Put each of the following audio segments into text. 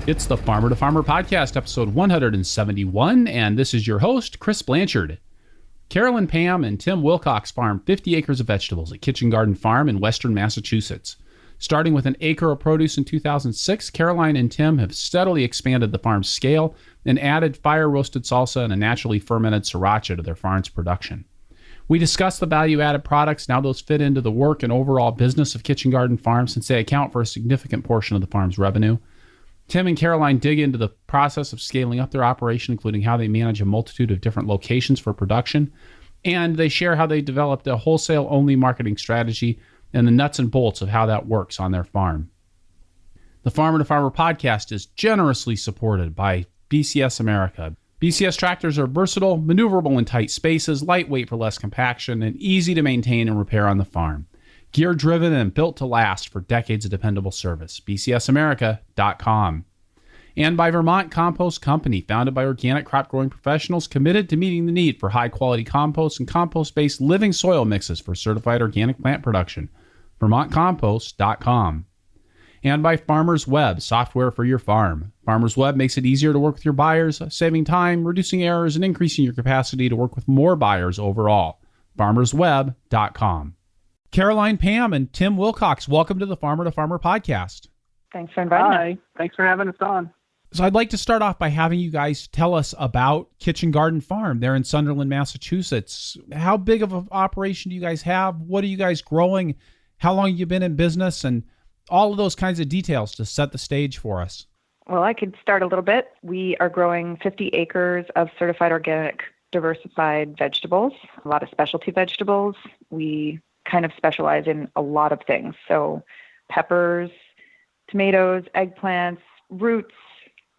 It's the Farmer to Farmer podcast, episode 171, and this is your host, Chris Blanchard. Carolyn, Pam, and Tim Wilcox farm 50 acres of vegetables at Kitchen Garden Farm in western Massachusetts. Starting with an acre of produce in 2006, Caroline and Tim have steadily expanded the farm's scale and added fire-roasted salsa and a naturally fermented sriracha to their farm's production. We discuss the value-added products and how those fit into the work and overall business of Kitchen Garden Farm since they account for a significant portion of the farm's revenue. Tim and Caroline dig into the process of scaling up their operation, including how they manage a multitude of different locations for production, and they share how they developed a wholesale-only marketing strategy and the nuts and bolts of how that works on their farm. The Farmer to Farmer podcast is generously supported by BCS America. BCS tractors are versatile, maneuverable in tight spaces, lightweight for less compaction, and easy to maintain and repair on the farm. Gear-driven and built to last for decades of dependable service. BCSAmerica.com. And by Vermont Compost Company, founded by organic crop growing professionals committed to meeting the need for high-quality compost and compost-based living soil mixes for certified organic plant production. VermontCompost.com. And by Farmers Web, software for your farm. Farmers Web makes it easier to work with your buyers, saving time, reducing errors, and increasing your capacity to work with more buyers overall. FarmersWeb.com. Caroline, Pam, and Tim Wilcox, welcome to the Farmer to Farmer podcast. Thanks for inviting us. Hi, thanks for having us on. So I'd like to start off by having you guys tell us about Kitchen Garden Farm there in Sunderland, Massachusetts. How big of an operation do you guys have? What are you guys growing? How long have you been in business? And all of those kinds of details to set the stage for us. Well, I could start a little bit. We are growing 50 acres of certified organic diversified vegetables, a lot of specialty vegetables. We kind of specialize in a lot of things. So peppers, tomatoes, eggplants, roots,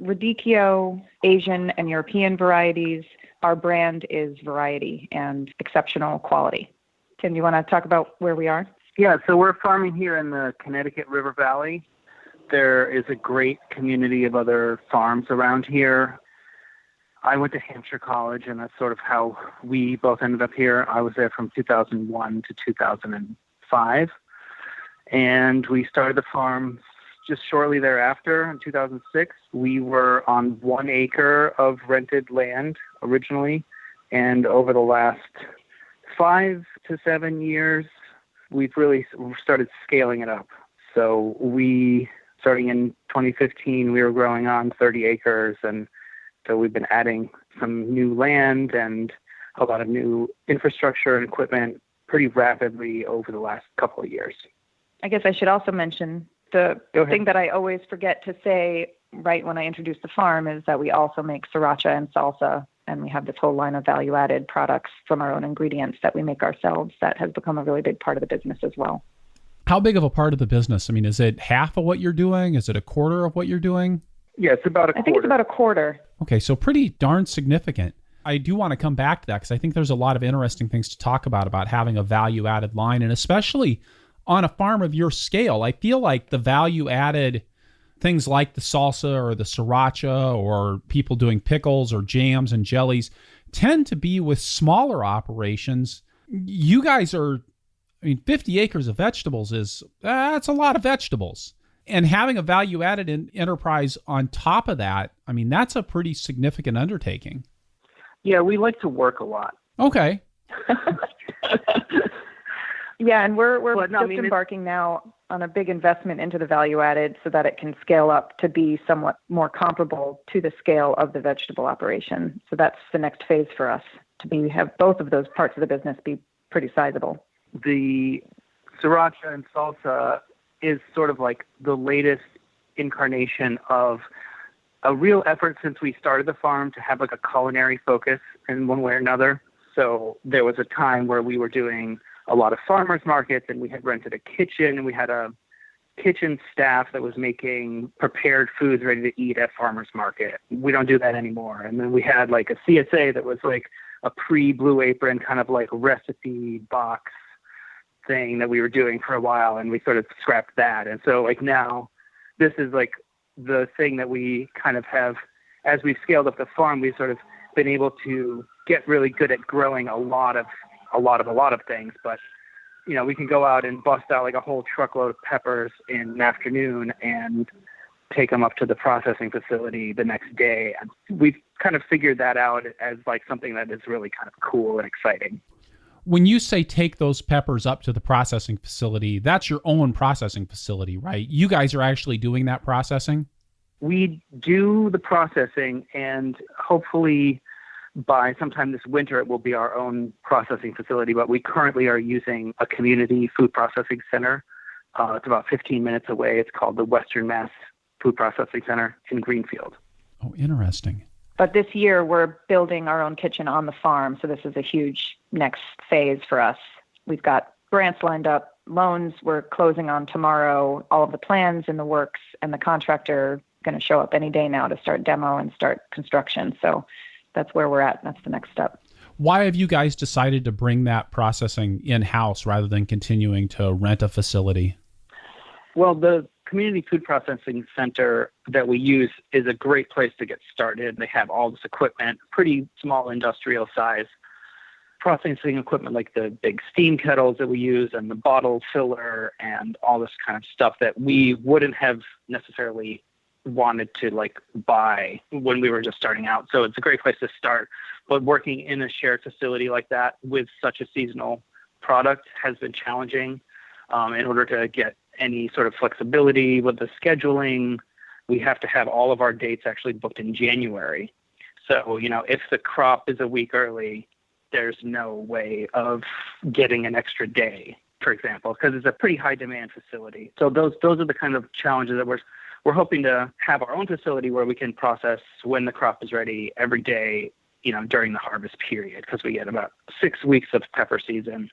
radicchio, Asian and European varieties. Our brand is variety and exceptional quality. Tim, do you want to talk about where we are? Yeah, so we're farming here in the Connecticut River Valley. There is a great community of other farms around here. I went to Hampshire College, and that's sort of how we both ended up here. I was there from 2001 to 2005, and we started the farm just shortly thereafter in 2006. We were on 1 acre of rented land originally, and over the last 5 to 7 years, we've really started scaling it up. So starting in 2015, we were growing on 30 acres, and so we've been adding some new land and a lot of new infrastructure and equipment pretty rapidly over the last couple of years. I guess I should also mention the thing that I always forget to say right when I introduce the farm is that we also make sriracha and salsa, and we have this whole line of value-added products from our own ingredients that we make ourselves that has become a really big part of the business as well. How big of a part of the business? I mean, is it half of what you're doing? Is it a quarter of what you're doing? Yeah, it's about a quarter. I think it's about a quarter. Okay, so pretty darn significant. I do want to come back to that because I think there's a lot of interesting things to talk about having a value-added line, and especially on a farm of your scale. I feel like the value-added things like the salsa or the sriracha or people doing pickles or jams and jellies tend to be with smaller operations. You guys are, 50 acres of vegetables that's a lot of vegetables. And having a value-added enterprise on top of that, that's a pretty significant undertaking. Yeah, we like to work a lot. Okay. Yeah, and we're embarking now on a big investment into the value-added so that it can scale up to be somewhat more comparable to the scale of the vegetable operation. So that's the next phase for us, have both of those parts of the business be pretty sizable. The sriracha and salsa is sort of like the latest incarnation of a real effort since we started the farm to have like a culinary focus in one way or another. So there was a time where we were doing a lot of farmers markets, and we had rented a kitchen, and we had a kitchen staff that was making prepared foods ready to eat at farmers market. We don't do that anymore. And then we had like a CSA that was like a pre-Blue Apron kind of like recipe box thing that we were doing for a while, and we sort of scrapped that. And so like now this is like the thing that we kind of have, as we've scaled up the farm, we've sort of been able to get really good at growing a lot of things. But we can go out and bust out like a whole truckload of peppers in an afternoon, and take them up to the processing facility the next day. And we've kind of figured that out as like something that is really kind of cool and exciting. When you say take those peppers up to the processing facility, that's your own processing facility, right? You guys are actually doing that processing? We do the processing, and hopefully by sometime this winter, it will be our own processing facility. But we currently are using a community food processing center. It's about 15 minutes away. It's called the Western Mass Food Processing Center in Greenfield. Oh, interesting. But this year, we're building our own kitchen on the farm, so this is a huge next phase for us. We've got grants lined up, loans we're closing on tomorrow, all of the plans in the works, and the contractor going to show up any day now to start demo and start construction. So that's where we're at. That's the next step. Why have you guys decided to bring that processing in-house rather than continuing to rent a facility? Well, the community food processing center that we use is a great place to get started. They have all this equipment, pretty small industrial size processing equipment like the big steam kettles that we use and the bottle filler and all this kind of stuff that we wouldn't have necessarily wanted to like buy when we were just starting out. So it's a great place to start. But working in a shared facility like that with such a seasonal product has been challenging. In order to get any sort of flexibility with the scheduling, we have to have all of our dates actually booked in January. So, if the crop is a week early, there's no way of getting an extra day, for example, because it's a pretty high demand facility. So those are the kind of challenges that we're hoping to have our own facility where we can process when the crop is ready every day, during the harvest period, because we get about 6 weeks of pepper season,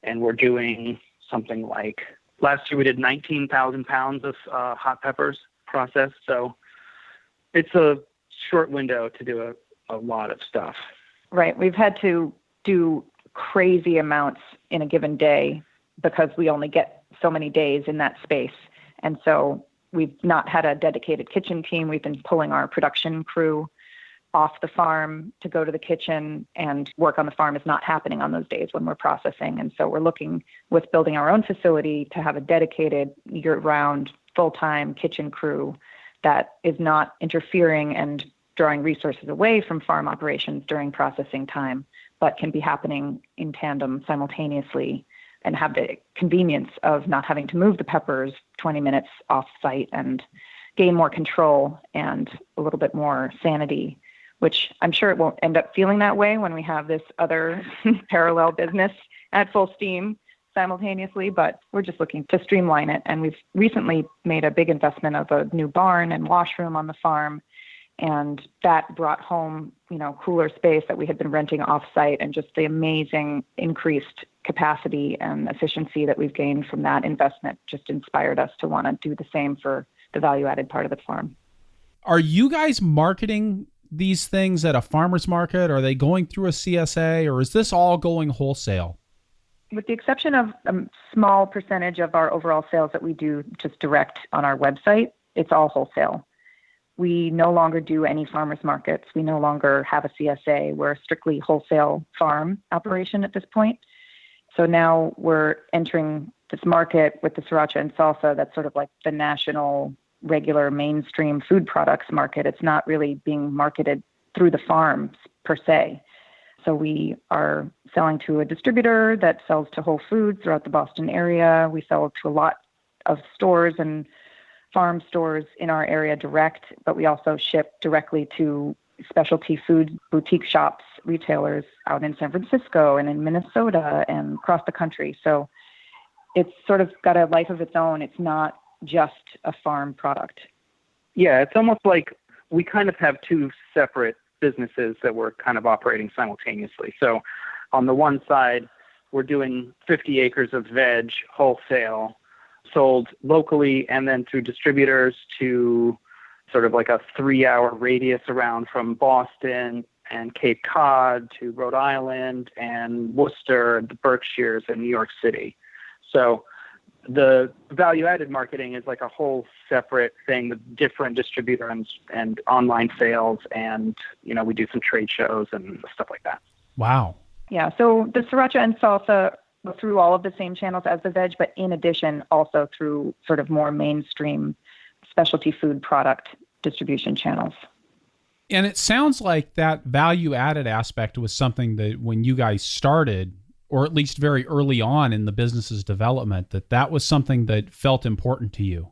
and we're doing something like last year we did 19,000 pounds of hot peppers processed. So it's a short window to do a lot of stuff. Right. We've had to do crazy amounts in a given day because we only get so many days in that space. And so we've not had a dedicated kitchen team. We've been pulling our production crew off the farm to go to the kitchen, and work on the farm is not happening on those days when we're processing. And so we're looking with building our own facility to have a dedicated year-round full-time kitchen crew that is not interfering and drawing resources away from farm operations during processing time, but can be happening in tandem simultaneously and have the convenience of not having to move the peppers 20 minutes off site and gain more control and a little bit more sanity, which I'm sure it won't end up feeling that way when we have this other parallel business at full steam simultaneously, but we're just looking to streamline it. And we've recently made a big investment of a new barn and washroom on the farm, and that brought home, cooler space that we had been renting off-site, and just the amazing increased capacity and efficiency that we've gained from that investment just inspired us to want to do the same for the value-added part of the farm. Are you guys marketing these things at a farmer's market? Are they going through a CSA, or is this all going wholesale? With the exception of a small percentage of our overall sales that we do just direct on our website, it's all wholesale. We no longer do any farmers markets. We no longer have a CSA. We're a strictly wholesale farm operation at this point. So now we're entering this market with the sriracha and salsa. That's sort of like the national, regular, mainstream food products market. It's not really being marketed through the farms per se. So we are selling to a distributor that sells to Whole Foods throughout the Boston area. We sell to a lot of stores and farm stores in our area direct, but we also ship directly to specialty food boutique shops, retailers out in San Francisco and in Minnesota and across the country. So it's sort of got a life of its own. It's not just a farm product. Yeah, it's almost like we kind of have two separate businesses that we're kind of operating simultaneously. So on the one side, we're doing 50 acres of veg wholesale, sold locally and then through distributors to sort of like a 3-hour radius around from Boston and Cape Cod to Rhode Island and Worcester, the Berkshires, and New York City. So the value-added marketing is like a whole separate thing with different distributors and online sales, and we do some trade shows and stuff like that. Wow. Yeah, so the sriracha and salsa go through all of the same channels as the veg, but in addition also through sort of more mainstream specialty food product distribution channels. And it sounds like that value-added aspect was something that when you guys started, or at least very early on in the business's development, that was something that felt important to you.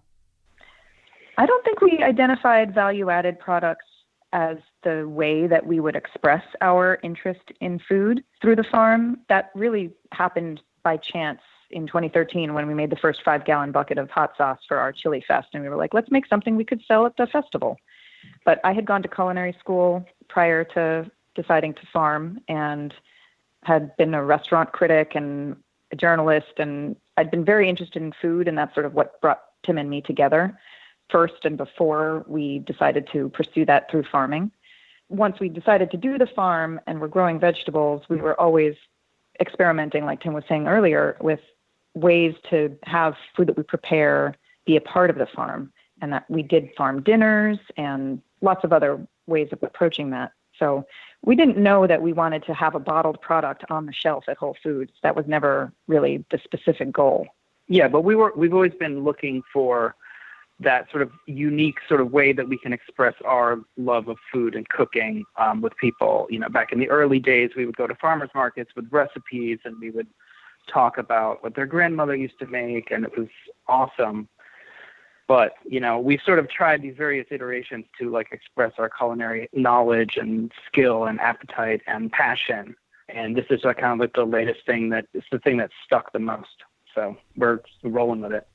I don't think we identified value-added products as the way that we would express our interest in food through the farm. That really happened by chance in 2013 when we made the first 5-gallon bucket of hot sauce for our Chili Fest. And we were like, let's make something we could sell at the festival. But I had gone to culinary school prior to deciding to farm and had been a restaurant critic and a journalist. And I'd been very interested in food, and that's sort of what brought Tim and me together first and before we decided to pursue that through farming. Once we decided to do the farm and we're growing vegetables, we were always experimenting, like Tim was saying earlier, with ways to have food that we prepare be a part of the farm. And that we did farm dinners and lots of other ways of approaching that. So we didn't know that we wanted to have a bottled product on the shelf at Whole Foods. That was never really the specific goal. Yeah, but we've always been looking for that sort of unique sort of way that we can express our love of food and cooking with people. You know, back in the early days, we would go to farmers markets with recipes and we would talk about what their grandmother used to make, and it was awesome. But, you know, we've sort of tried these various iterations to like express our culinary knowledge and skill and appetite and passion. And this is kind of like the latest thing it's the thing that stuck the most. So we're rolling with it.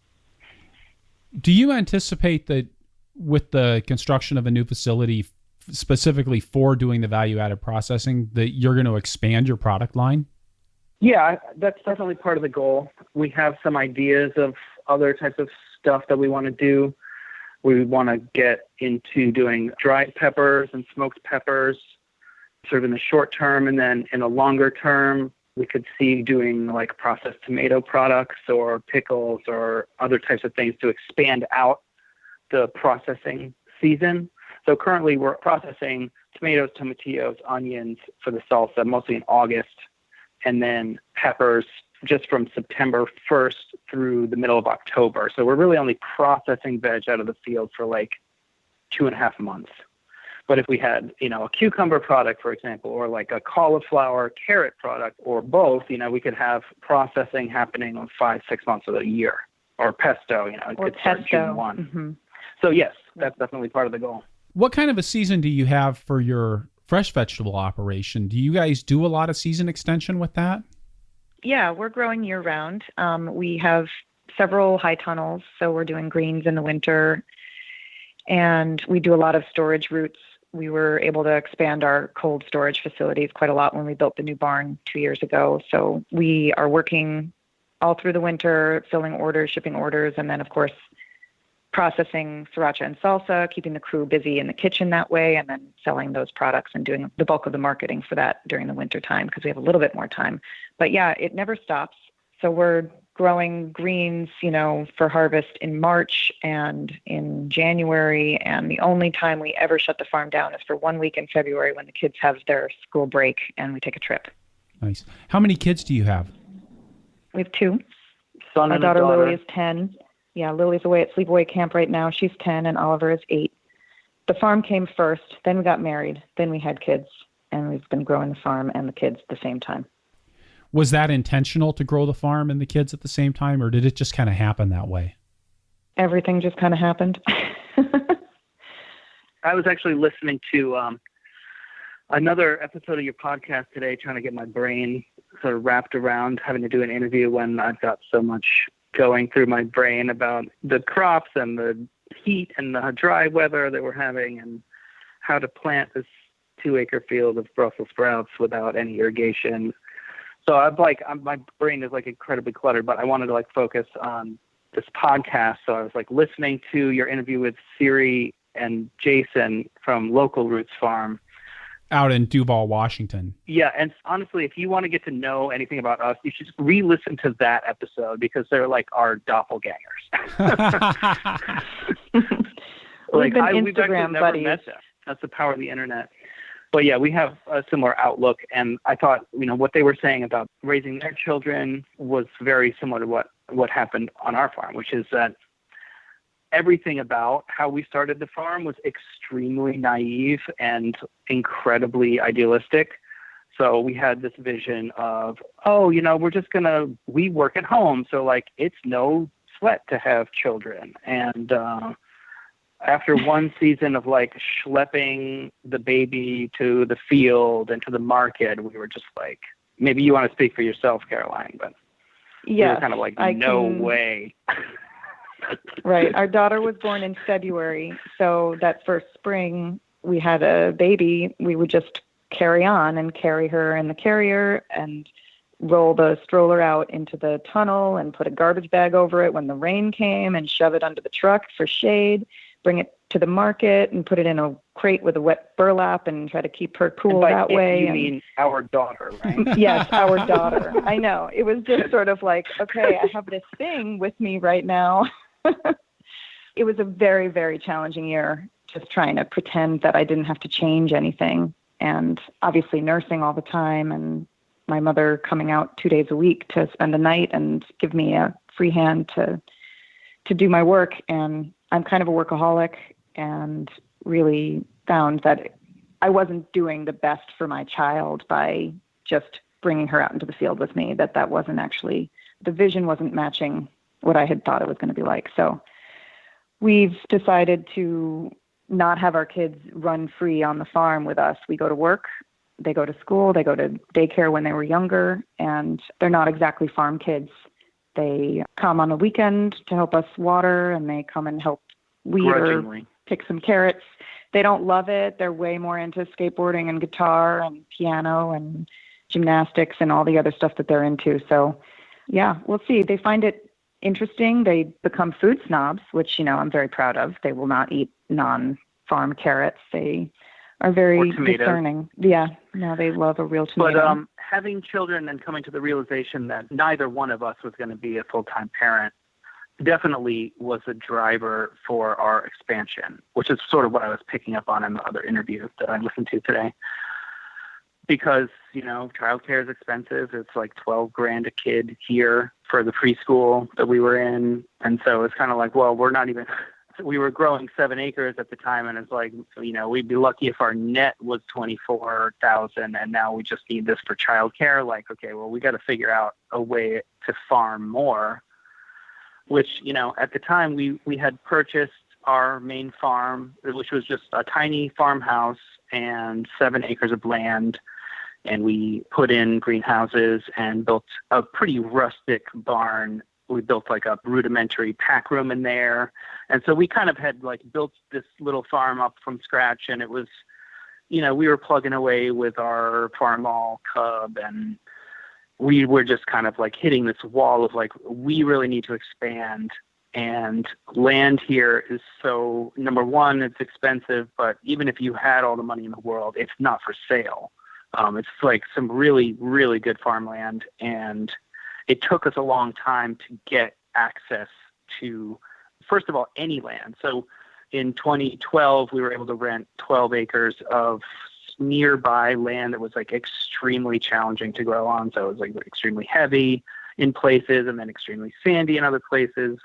Do you anticipate that with the construction of a new facility specifically for doing the value-added processing that you're going to expand your product line? Yeah, that's definitely part of the goal. We have some ideas of other types of stuff that we want to do. We want to get into doing dried peppers and smoked peppers sort of in the short term, and then in the longer term, we could see doing like processed tomato products or pickles or other types of things to expand out the processing season. So currently we're processing tomatoes, tomatillos, onions for the salsa, mostly in August, and then peppers just from September 1st through the middle of October. So we're really only processing veg out of the field for like 2.5 months. But if we had, you know, a cucumber product, for example, or like a cauliflower carrot product or both, you know, we could have processing happening on 5-6 months of the year. Or pesto, you know, it could start June 1. Mm-hmm. So yes, that's definitely part of the goal. What kind of a season do you have for your fresh vegetable operation? Do you guys do a lot of season extension with that? Yeah, we're growing year round. We have several high tunnels, so we're doing greens in the winter, and we do a lot of storage routes. We were able to expand our cold storage facilities quite a lot when we built the new barn 2 years ago. So we are working all through the winter, filling orders, shipping orders, and then, of course, processing sriracha and salsa, keeping the crew busy in the kitchen that way, and then selling those products and doing the bulk of the marketing for that during the winter time because we have a little bit more time. But yeah, it never stops. So we're growing greens, you know, for harvest in March and in January. And the only time we ever shut the farm down is for 1 week in February when the kids have their school break and we take a trip. Nice. How many kids do you have? We have 2. Son My and a daughter daughter. Lily is 10. Yeah, Lily's away at sleepaway camp right now. She's 10 and Oliver is 8. The farm came first, then we got married, then we had kids, and we've been growing the farm and the kids at the same time. Was that intentional to grow the farm and the kids at the same time, or did it just kind of happen that way? Everything just kind of happened. I was actually listening to another episode of your podcast today, trying to get my brain sort of wrapped around having to do an interview when I've got so much going through my brain about the crops and the heat and the dry weather that we're having and how to plant this 2-acre field of Brussels sprouts without any irrigation. So my brain is like incredibly cluttered, but I wanted to like focus on this podcast. So I was like listening to your interview with Siri and Jason from Local Roots Farm. Out in Duval, Washington. Yeah, and honestly, if you want to get to know anything about us, you should re-listen to that episode because they're like our doppelgangers. We've been we've actually Instagram never buddies. met them. That's the power of the internet. But yeah, we have a similar outlook, and I thought, you know, what they were saying about raising their children was very similar to what happened on our farm, which is that everything about how we started the farm was extremely naive and incredibly idealistic. So we had this vision of, we work at home. So like, it's no sweat to have children. And after one season of like schlepping the baby to the field and to the market, we were just like, maybe you want to speak for yourself, Caroline, but we were kind of like, no way. Right. Our daughter was born in February. So that first spring we had a baby, we would just carry on and carry her in the carrier and roll the stroller out into the tunnel and put a garbage bag over it when the rain came and shove it under the truck for shade, bring it to the market and put it in a crate with a wet burlap and try to keep her cool that way. You mean our daughter, right? Yes, our daughter. I know. It was just sort of like, okay, I have this thing with me right now. It was a very, very challenging year, just trying to pretend that I didn't have to change anything. And obviously nursing all the time, and my mother coming out 2 days a week to spend the night and give me a free hand to do my work. And I'm kind of a workaholic and really found that I wasn't doing the best for my child by just bringing her out into the field with me, that wasn't actually, the vision wasn't matching what I had thought it was going to be like. So we've decided to not have our kids run free on the farm with us. We go to work, they go to school, they go to daycare when they were younger, and they're not exactly farm kids. They come on the weekend to help us water, and they come and help weed or pick some carrots. They don't love it. They're way more into skateboarding and guitar and piano and gymnastics and all the other stuff that they're into. So yeah, we'll see. They find it interesting. They become food snobs, which, I'm very proud of. They will not eat non-farm carrots. They are very discerning. Yeah, no, they love a real tomato. But having children and coming to the realization that neither one of us was going to be a full-time parent definitely was a driver for our expansion, which is sort of what I was picking up on in the other interview that I listened to today. Because, childcare is expensive. It's like $12,000 a kid here for the preschool that we were in. And so it's kind of like, well, we were growing 7 acres at the time. And it's like, we'd be lucky if our net was 24,000 and now we just need this for childcare. Like, okay, well, we got to figure out a way to farm more, which, at the time we had purchased our main farm, which was just a tiny farmhouse and 7 acres of land. And we put in greenhouses and built a pretty rustic barn. We built like a rudimentary pack room in there. And so we kind of had like built this little farm up from scratch. And it was, we were plugging away with our farmall cub, and we were just kind of like hitting this wall of like, we really need to expand. And land here is so, number one, it's expensive, but even if you had all the money in the world, it's not for sale. It's like some really, really good farmland, and it took us a long time to get access to, first of all, any land. So in 2012, we were able to rent 12 acres of nearby land that was like extremely challenging to grow on. So it was like extremely heavy in places and then extremely sandy in other places.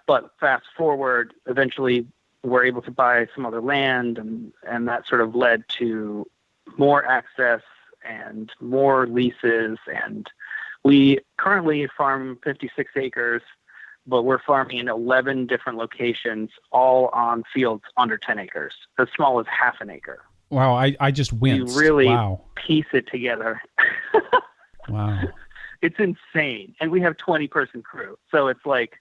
But fast forward, eventually we're able to buy some other land, and that sort of led to more access and more leases. And we currently farm 56 acres, but we're farming in 11 different locations, all on fields under 10 acres, as small as half an acre. Wow, I just winced. We really wow. piece it together. Wow. It's insane. And we have 20-person crew. So it's like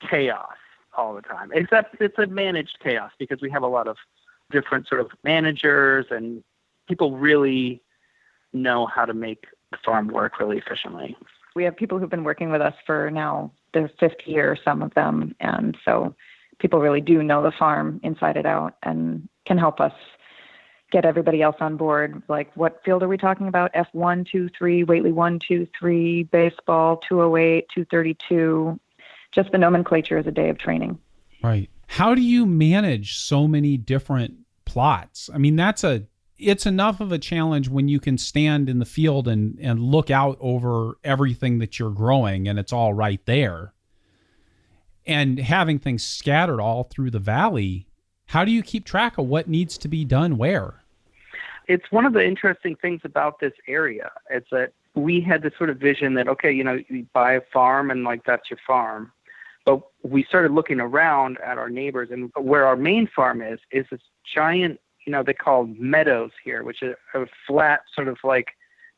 chaos all the time, except it's a managed chaos because we have a lot of different sort of managers, and people really know how to make the farm work really efficiently. We have people who've been working with us for now their 5th year, some of them. And so people really do know the farm inside and out and can help us get everybody else on board. Like, what field are we talking about? F1, 2, 3, Whately 1, 2, 3, baseball, 208, 232. Just the nomenclature is a day of training. Right. How do you manage so many different plots? I mean, it's enough of a challenge when you can stand in the field and look out over everything that you're growing and it's all right there. And having things scattered all through the valley, how do you keep track of what needs to be done where? It's one of the interesting things about this area. It's that we had this sort of vision that, okay, you buy a farm and like that's your farm. But we started looking around at our neighbors, and where our main farm is this giant, they call meadows here, which is a flat sort of like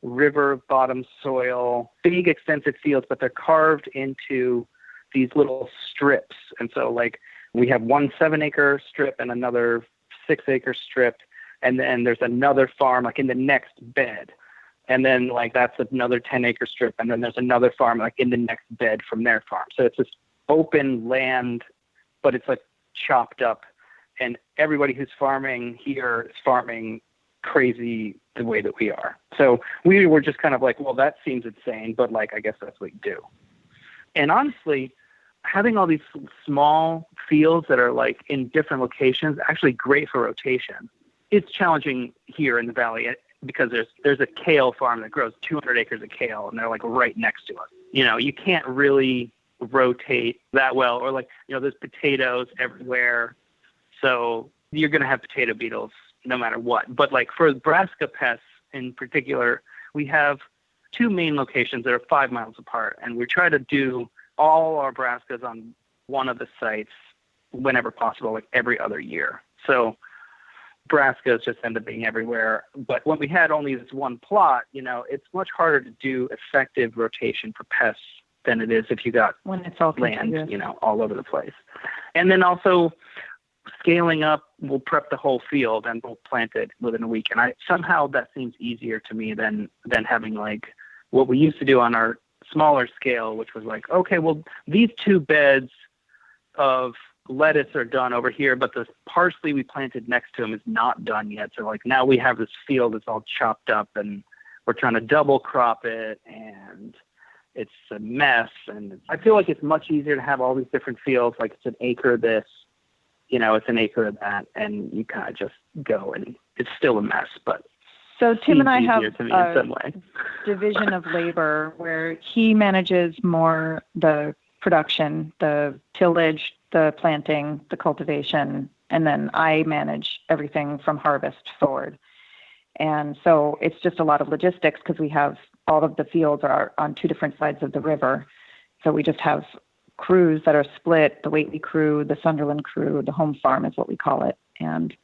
river bottom soil, big extensive fields, but they're carved into these little strips. And so like we have one 7-acre strip and another 6-acre strip. And then there's another farm like in the next bed. And then like that's another 10-acre strip. And then there's another farm like in the next bed from their farm. So it's this open land, but it's like chopped up. And everybody who's farming here is farming crazy the way that we are. So we were just kind of like, well, that seems insane, but like, I guess that's what you do. And honestly, having all these small fields that are like in different locations, actually great for rotation. It's challenging here in the valley because there's a kale farm that grows 200 acres of kale, and they're like right next to us. You can't really rotate that well, or like, there's potatoes everywhere. So you're going to have potato beetles no matter what. But like for brassica pests in particular, we have 2 main locations that are 5 miles apart, and we try to do all our brassicas on one of the sites whenever possible, like every other year. So brassicas just end up being everywhere. But when we had only this one plot, it's much harder to do effective rotation for pests than it is if you got when it's all land, all over the place. And then also scaling up, we'll prep the whole field and we'll plant it within a week. And somehow that seems easier to me than having like what we used to do on our smaller scale, which was like, okay, well, these 2 beds of lettuce are done over here, but the parsley we planted next to them is not done yet. So like now we have this field that's all chopped up and we're trying to double crop it, and it's a mess. And I feel like it's much easier to have all these different fields. Like it's an acre of this, it's an acre of that, and you kind of just go, and it's still a mess, but so Tim and I have a division of labor where he manages more the production, the tillage, the planting, the cultivation, and then I manage everything from harvest forward. And so it's just a lot of logistics because we have all of the fields are on 2 different sides of the river. So we just have crews that are split, the Whately crew, the Sunderland crew, the home farm is what we call it. And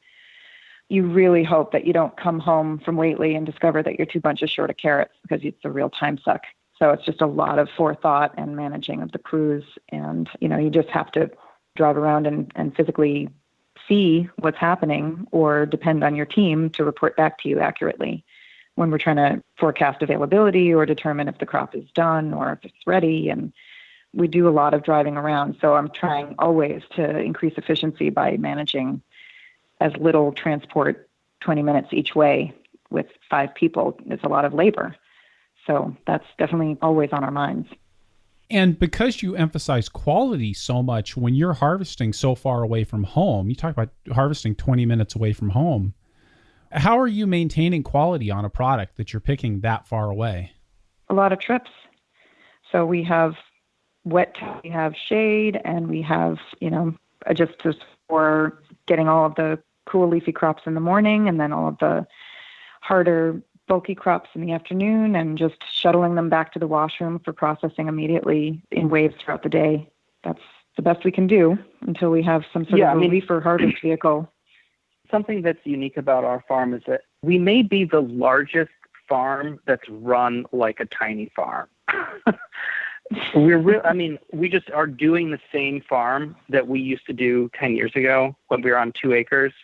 you really hope that you don't come home from Whately and discover that you're 2 bunches short of carrots, because it's a real time suck. So it's just a lot of forethought and managing of the crews. And, you just have to drive around and physically see what's happening or depend on your team to report back to you accurately when we're trying to forecast availability or determine if the crop is done or if it's ready. And we do a lot of driving around. So I'm trying always to increase efficiency by managing as little transport, 20 minutes each way with 5 people. It's a lot of labor. So that's definitely always on our minds. And because you emphasize quality so much when you're harvesting so far away from home, you talk about harvesting 20 minutes away from home. How are you maintaining quality on a product that you're picking that far away? A lot of trips. So we have wet, we have shade, and we have, just for getting all of the cool leafy crops in the morning and then all of the harder bulky crops in the afternoon, and just shuttling them back to the washroom for processing immediately in waves throughout the day. That's the best we can do until we have some sort of a reefer harvest vehicle. Something that's unique about our farm is that we may be the largest farm that's run like a tiny farm. We just are doing the same farm that we used to do 10 years ago when we were on 2 acres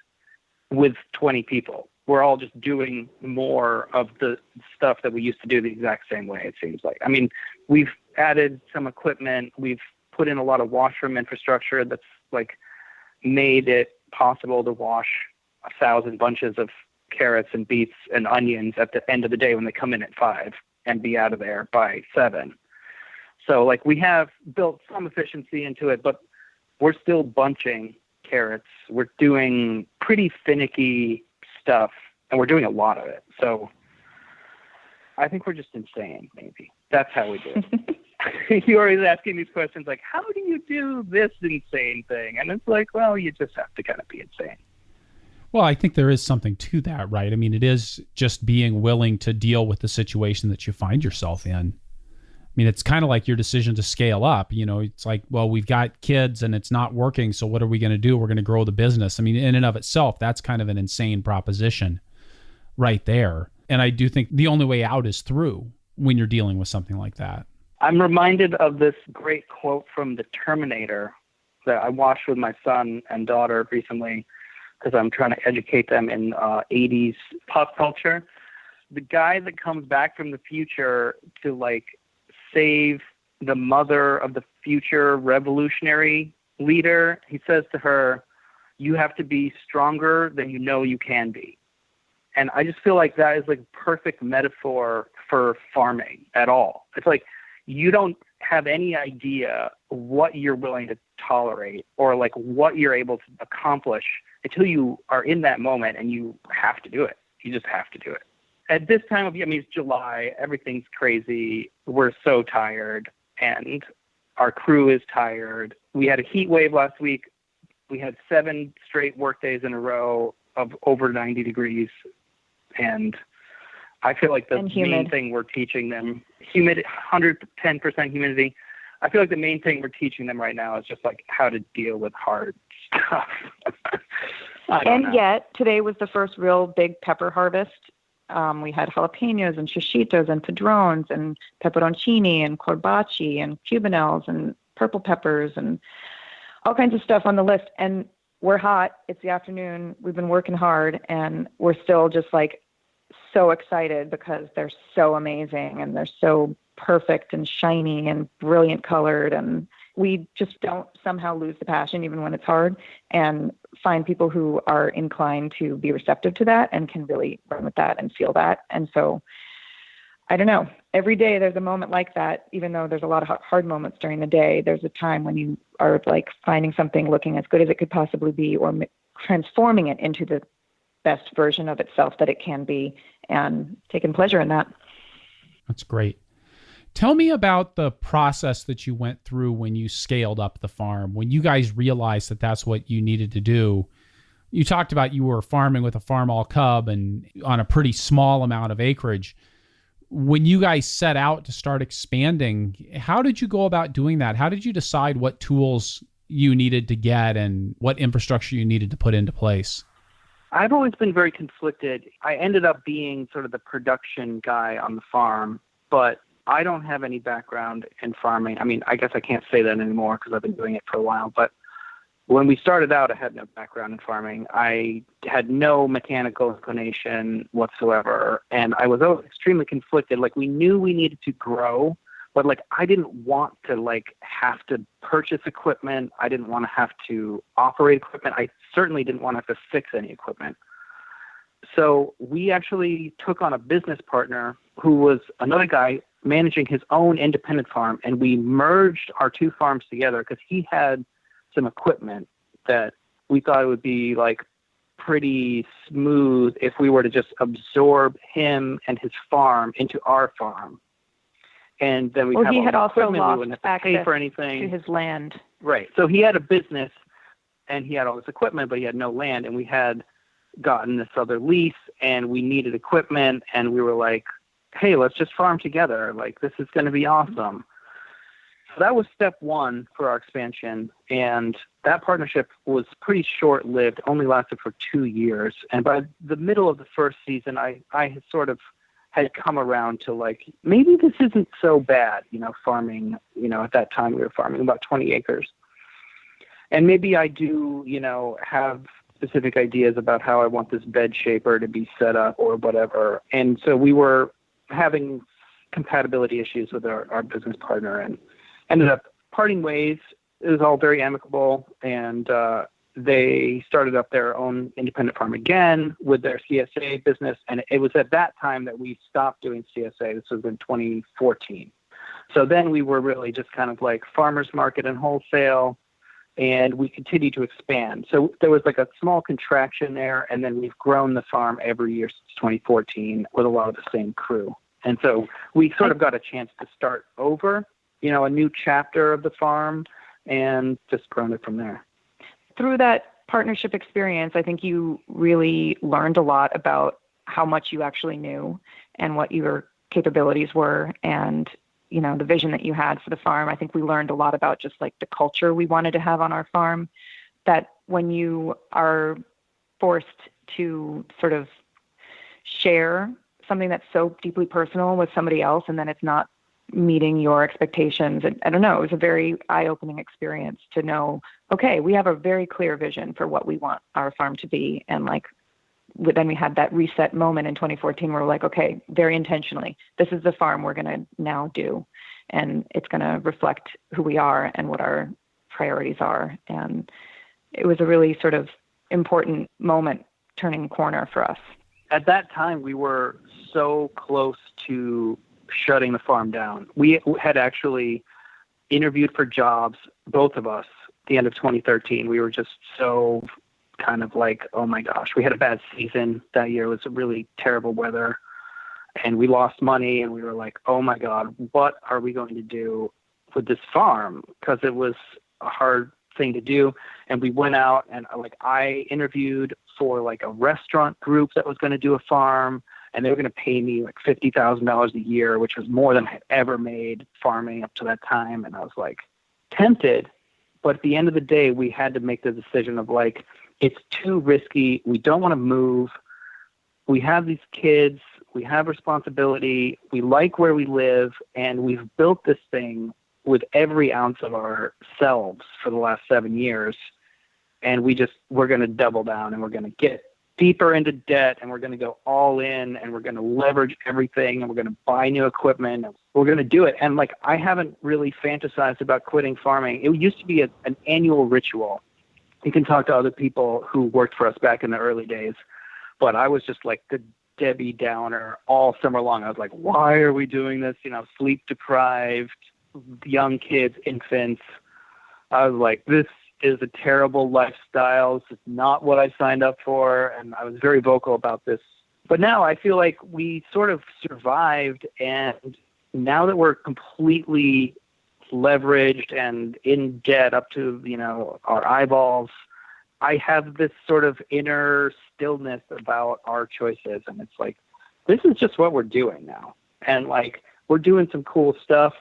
with 20 people. We're all just doing more of the stuff that we used to do the exact same way, it seems like. We've added some equipment. We've put in a lot of washroom infrastructure that's like made it possible to wash 1,000 bunches of carrots and beets and onions at the end of the day when they come in at 5 and be out of there by 7. So like we have built some efficiency into it, but we're still bunching carrots. We're doing pretty finicky stuff, and we're doing a lot of it. So I think we're just insane, maybe. That's how we do it. you're always asking these questions like, how do you do this insane thing? And it's like, well, you just have to kind of be insane. Well, I think there is something to that, right? I mean, it is just being willing to deal with the situation that you find yourself in. I mean, it's kind of like your decision to scale up. You know, it's like, well, we've got kids and it's not working. So what are we going to do? We're going to grow the business. I mean, in and of itself, that's kind of an insane proposition right there. And I do think the only way out is through when you're dealing with something like that. I'm reminded of this great quote from the Terminator that I watched with my son and daughter recently because I'm trying to educate them in 80s pop culture. The guy that comes back from the future to like save the mother of the future revolutionary leader, he says to her, you have to be stronger than you know you can be. And I just feel like that is like perfect metaphor for farming at all. It's like you don't have any idea what you're willing to tolerate or like what you're able to accomplish until you are in that moment and you have to do it. You just have to do it. At this time of year, I mean, it's July, everything's crazy. We're so tired and our crew is tired. We had a heat wave last week. We had 7 straight work days in a row of over 90 degrees. And I feel like the main thing we're teaching them, 110% humidity. I feel like the main thing we're teaching them right now is just like how to deal with hard stuff. And yet today was the first real big pepper harvest. We had jalapenos and shishitos and padrones and pepperoncini and corbacci and cubanelles and purple peppers and all kinds of stuff on the list. And we're hot. It's the afternoon. We've been working hard and we're still just like so excited because they're so amazing and they're so perfect and shiny and brilliant colored. And we just don't somehow lose the passion even when it's hard and find people who are inclined to be receptive to that and can really run with that and feel that. And so I don't know, every day there's a moment like that, even though there's a lot of hard moments during the day, there's a time when you are like finding something looking as good as it could possibly be or transforming it into the best version of itself that it can be and taking pleasure in that. That's great. Tell me about the process that you went through when you scaled up the farm, when you guys realized that that's what you needed to do. You talked about you were farming with a farm all cub and on a pretty small amount of acreage. When you guys set out to start expanding, how did you go about doing that? How did you decide what tools you needed to get and what infrastructure you needed to put into place? I've always been very conflicted. I ended up being sort of the production guy on the farm, but I don't have any background in farming. I mean, I guess I can't say that anymore because I've been doing it for a while, but when we started out, I had no background in farming. I had no mechanical inclination whatsoever, and I was always extremely conflicted. Like, we knew we needed to grow, but like, I didn't want to like have to purchase equipment. I didn't want to have to operate equipment. I certainly didn't want to have to fix any equipment. So we actually took on a business partner who was another guy managing his own independent farm, and we merged our 2 farms together because he had some equipment that we thought it would be like pretty smooth if we were to just absorb him and his farm into our farm. And then we he had also lost access for anything to his land. Right. So he had a business and he had all this equipment, but he had no land. And we had gotten this other lease and we needed equipment. And we were like, hey, let's just farm together. Like, this is going to be awesome. So that was step 1 for our expansion. And that partnership was pretty short-lived, only lasted for 2 years. And by the middle of the first season, I had sort of had come around to like, maybe this isn't so bad, farming, at that time we were farming about 20 acres. And maybe I do, have specific ideas about how I want this bed shaper to be set up or whatever. And so we were having compatibility issues with our business partner and ended up parting ways. It was all very amicable, and they started up their own independent farm again with their CSA business. And it was at that time that we stopped doing CSA. This was in 2014. So then we were really just kind of like farmers market and wholesale, and we continued to expand. So there was like a small contraction there, and then we've grown the farm every year since 2014 with a lot of the same crew. And so we sort of got a chance to start over a new chapter of the farm and just grown it from there. Through that partnership experience, I think you really learned a lot about how much you actually knew and what your capabilities were and, the vision that you had for the farm. I think we learned a lot about just like the culture we wanted to have on our farm, that when you are forced to sort of share something that's so deeply personal with somebody else and then it's not meeting your expectations. I don't know, it was a very eye-opening experience to know, okay, we have a very clear vision for what we want our farm to be. And then we had that reset moment in 2014 where we're like, okay, very intentionally, this is the farm we're going to now do. And it's going to reflect who we are and what our priorities are. And it was a really sort of important moment, turning corner for us. At that time, we were so close to shutting the farm down. We had actually interviewed for jobs, both of us, at the end of 2013. We were just so kind of like, oh my gosh, we had a bad season that year. It was really terrible weather and we lost money and we were like, oh my God, what are we going to do with this farm? Because it was a hard thing to do. And we went out and I interviewed for a restaurant group that was going to do a farm, and they were going to pay me $50,000 a year, which was more than I had ever made farming up to that time. And I was tempted, but at the end of the day, we had to make the decision of it's too risky. We don't want to move. We have these kids. We have responsibility. We like where we live, and we've built this thing with every ounce of ourselves for the last 7 years. And we're going to double down, and we're going to get deeper into debt, and we're going to go all in, and we're going to leverage everything, and we're going to buy new equipment, and we're going to do it. And I haven't really fantasized about quitting farming. It used to be an annual ritual. You can talk to other people who worked for us back in the early days, but I was just the Debbie Downer all summer long. I was like, why are we doing this? Sleep deprived, young kids, infants. I was like, this is a terrible lifestyle. This is not what I signed up for. And I was very vocal about this. But now I feel like we sort of survived. And now that we're completely leveraged and in debt up to, our eyeballs, I have this sort of inner stillness about our choices. And it's this is just what we're doing now. And we're doing some cool stuff.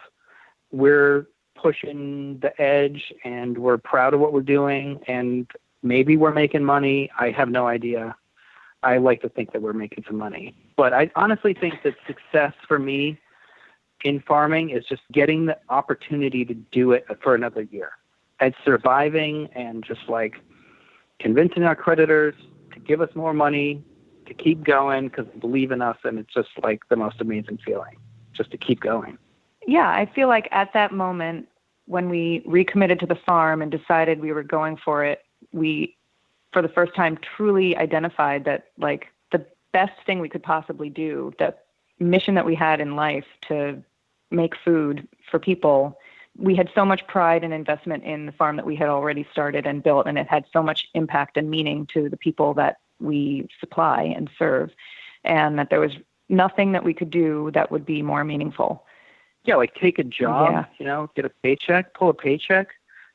We're pushing the edge and we're proud of what we're doing, and maybe we're making money. I have no idea. I like to think that we're making some money, but I honestly think that success for me in farming is just getting the opportunity to do it for another year and surviving and just convincing our creditors to give us more money, to keep going because they believe in us. And it's just the most amazing feeling just to keep going. Yeah, I feel like at that moment when we recommitted to the farm and decided we were going for it, we, for the first time, truly identified that the best thing we could possibly do, the mission that we had in life to make food for people. We had so much pride and investment in the farm that we had already started and built, and it had so much impact and meaning to the people that we supply and serve, and that there was nothing that we could do that would be more meaningful. Yeah, take a job, get a paycheck, pull a paycheck,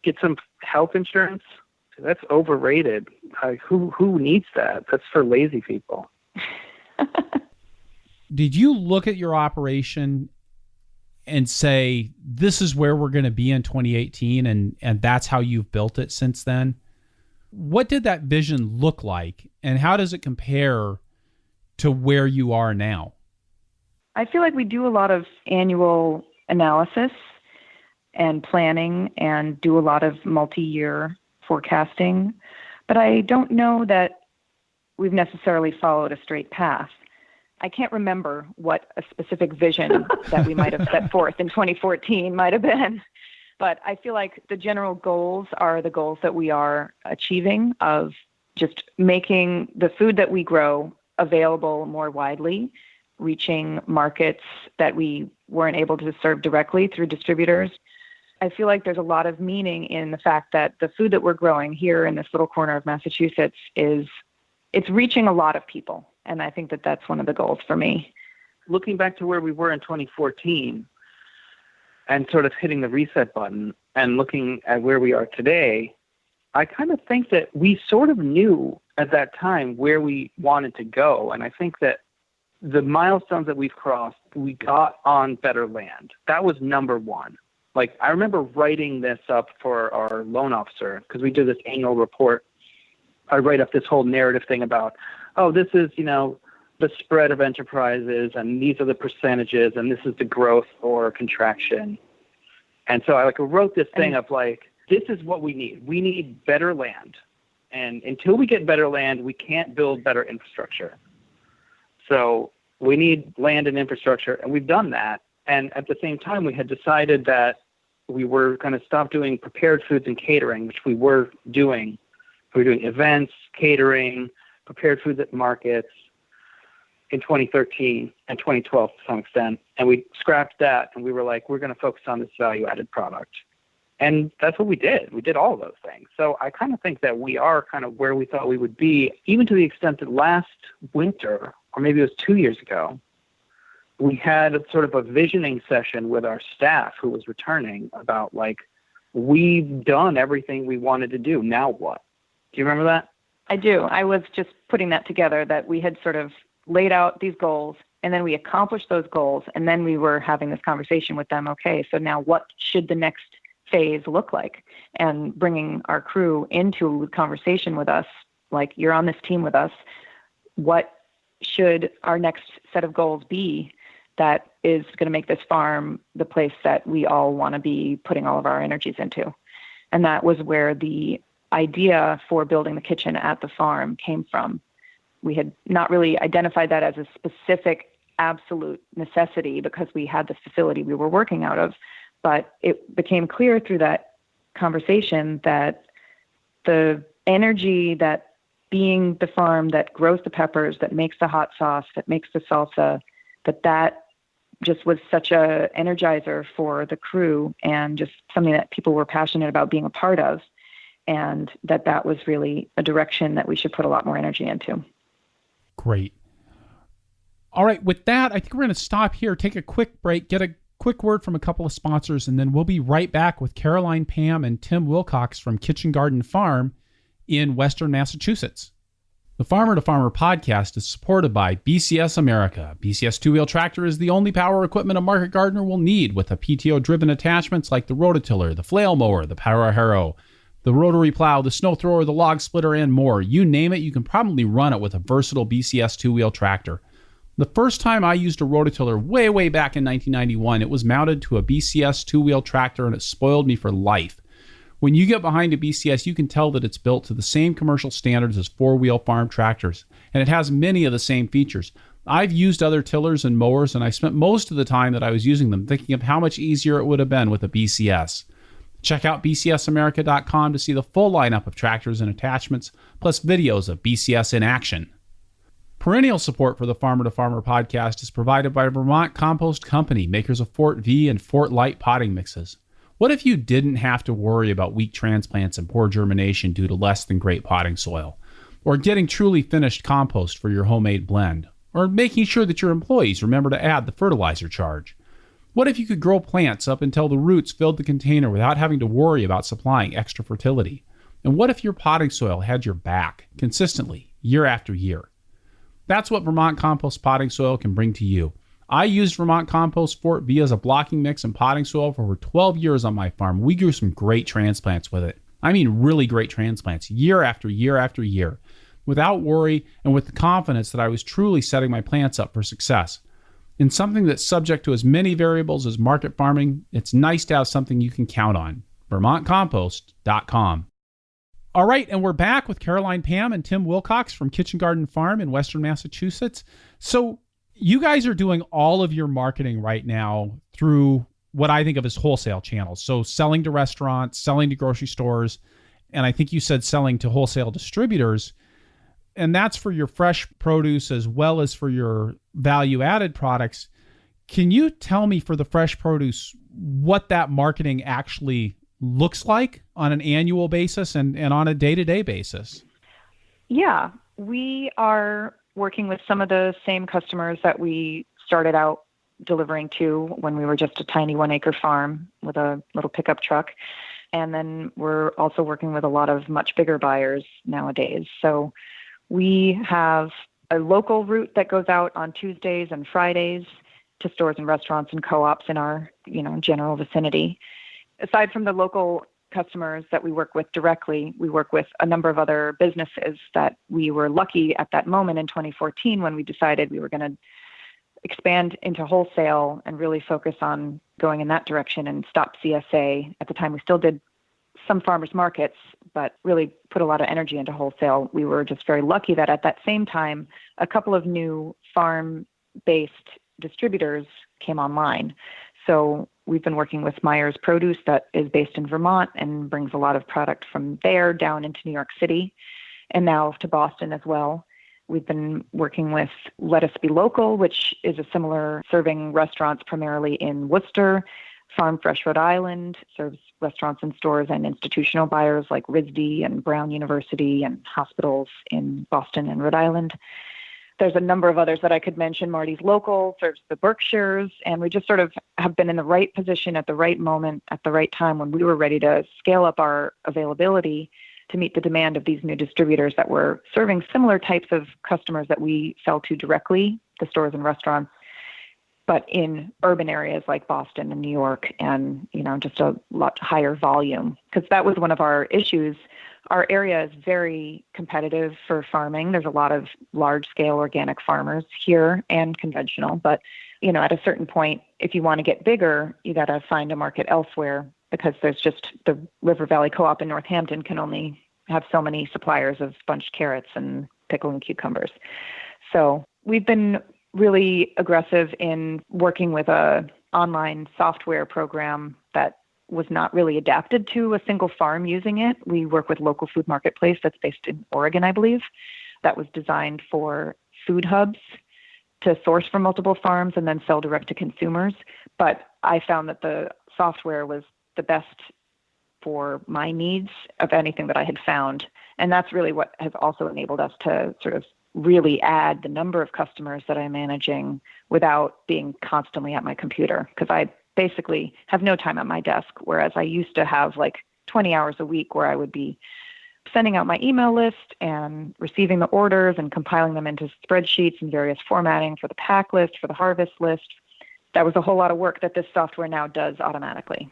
get some health insurance. That's overrated. Who needs that? That's for lazy people. Did you look at your operation and say, this is where we're going to be in 2018, and that's how you've built it since then? What did that vision look like, and how does it compare to where you are now? I feel like we do a lot of annual analysis and planning and do a lot of multi-year forecasting, but I don't know that we've necessarily followed a straight path. I can't remember what a specific vision that we might have set forth in 2014 might have been, but I feel like the general goals are the goals that we are achieving, of just making the food that we grow available more widely, reaching markets that we weren't able to serve directly through distributors. I feel like there's a lot of meaning in the fact that the food that we're growing here in this little corner of Massachusetts it's reaching a lot of people. And I think that that's one of the goals for me. Looking back to where we were in 2014, and sort of hitting the reset button and looking at where we are today, I kind of think that we sort of knew at that time where we wanted to go. And I think that the milestones that we've crossed, we got on better land. That was number one. Like, I remember writing this up for our loan officer because we do this annual report. I write up this whole narrative thing about, oh, this is, the spread of enterprises, and these are the percentages, and this is the growth or contraction. And so I wrote this thing of this is what we need. We need better land. And until we get better land, we can't build better infrastructure. So we need land and infrastructure, and we've done that. And at the same time, we had decided that we were going to stop doing prepared foods and catering, which we were doing. We were doing events, catering, prepared foods at markets in 2013 and 2012 to some extent. And we scrapped that, and we were like, we're going to focus on this value-added product. And that's what we did. We did all of those things. So I kind of think that we are kind of where we thought we would be, even to the extent that last winter, or maybe it was 2 years ago, we had sort of a visioning session with our staff who was returning about we've done everything we wanted to do. Now what? Do you remember that? I do. I was just putting that together, that we had sort of laid out these goals, and then we accomplished those goals, and then we were having this conversation with them. Okay, so now what should the next phase look like? And bringing our crew into a conversation with us, you're on this team with us. What should our next set of goals be that is going to make this farm the place that we all want to be putting all of our energies into? And that was where the idea for building the kitchen at the farm came from. We had not really identified that as a specific absolute necessity because we had the facility we were working out of, but it became clear through that conversation that the energy that being the farm that grows the peppers, that makes the hot sauce, that makes the salsa, that just was such a energizer for the crew and just something that people were passionate about being a part of, and that was really a direction that we should put a lot more energy into. Great. All right. With that, I think we're going to stop here, take a quick break, get a quick word from a couple of sponsors, and then we'll be right back with Caroline, Pam, and Tim Wilcox from Kitchen Garden Farm in Western Massachusetts. The Farmer to Farmer podcast is supported by BCS America. BCS two-wheel tractor is the only power equipment a market gardener will need, with a PTO-driven attachments like the rototiller, the flail mower, the power harrow, the rotary plow, the snow thrower, the log splitter, and more. You name it, you can probably run it with a versatile BCS two-wheel tractor. The first time I used a rototiller way back in 1991, it was mounted to a BCS two-wheel tractor, and it spoiled me for life. When you get behind a BCS, you can tell that it's built to the same commercial standards as four-wheel farm tractors, and it has many of the same features. I've used other tillers and mowers, and I spent most of the time that I was using them thinking of how much easier it would have been with a BCS. Check out bcsamerica.com to see the full lineup of tractors and attachments, plus videos of BCS in action. Perennial support for the Farmer to Farmer podcast is provided by Vermont Compost Company, makers of Fort V and Fort Light potting mixes. What if you didn't have to worry about weak transplants and poor germination due to less than great potting soil? Or getting truly finished compost for your homemade blend? Or making sure that your employees remember to add the fertilizer charge? What if you could grow plants up until the roots filled the container without having to worry about supplying extra fertility? And what if your potting soil had your back consistently, year after year? That's what Vermont Compost potting soil can bring to you. I used Vermont Compost Fort V as a blocking mix and potting soil for over 12 years on my farm. We grew some great transplants with it. I mean really great transplants, year after year after year, without worry and with the confidence that I was truly setting my plants up for success. In something that's subject to as many variables as market farming, it's nice to have something you can count on. VermontCompost.com. All right, and we're back with Caroline, Pam, and Tim Wilcox from Kitchen Garden Farm in Western Massachusetts. So you guys are doing all of your marketing right now through what I think of as wholesale channels. So selling to restaurants, selling to grocery stores, and I think you said selling to wholesale distributors. And that's for your fresh produce as well as for your value-added products. Can you tell me for the fresh produce what that marketing actually looks like on an annual basis and on a day-to-day basis? Yeah, we are working with some of the same customers that we started out delivering to when we were just a tiny 1-acre farm with a little pickup truck. And then we're also working with a lot of much bigger buyers nowadays. So we have a local route that goes out on Tuesdays and Fridays to stores and restaurants and co-ops in our, general vicinity. Aside from the local customers that we work with directly, we work with a number of other businesses that we were lucky at that moment in 2014 when we decided we were going to expand into wholesale and really focus on going in that direction and stop CSA. At the time, we still did some farmers markets, but really put a lot of energy into wholesale. We were just very lucky that at that same time, a couple of new farm-based distributors came online. So we've been working with Myers Produce that is based in Vermont and brings a lot of product from there down into New York City and now to Boston as well. We've been working with Let Us Be Local, which is a similar serving restaurants primarily in Worcester. Farm Fresh Rhode Island serves restaurants and stores and institutional buyers like RISD and Brown University and hospitals in Boston and Rhode Island. There's a number of others that I could mention. Marty's Local serves the Berkshires, and we just sort of have been in the right position at the right moment, at the right time when we were ready to scale up our availability to meet the demand of these new distributors that were serving similar types of customers that we sell to directly, the stores and restaurants, but in urban areas like Boston and New York and, just a lot higher volume. Because that was one of our issues. Our area is very competitive for farming. There's a lot of large-scale organic farmers here and conventional. But, at a certain point, if you want to get bigger, you got to find a market elsewhere because there's just the River Valley Co-op in Northampton can only have so many suppliers of bunched carrots and pickle and cucumbers. So we've been really aggressive in working with a online software program that was not really adapted to a single farm using it. We work with Local Food Marketplace that's based in Oregon, I believe, that was designed for food hubs to source from multiple farms and then sell direct to consumers. But I found that the software was the best for my needs of anything that I had found. And that's really what has also enabled us to sort of really add the number of customers that I'm managing without being constantly at my computer, because I basically have no time at my desk, whereas I used to have like 20 hours a week where I would be sending out my email list and receiving the orders and compiling them into spreadsheets and various formatting for the pack list, for the harvest list. That was a whole lot of work that this software now does automatically.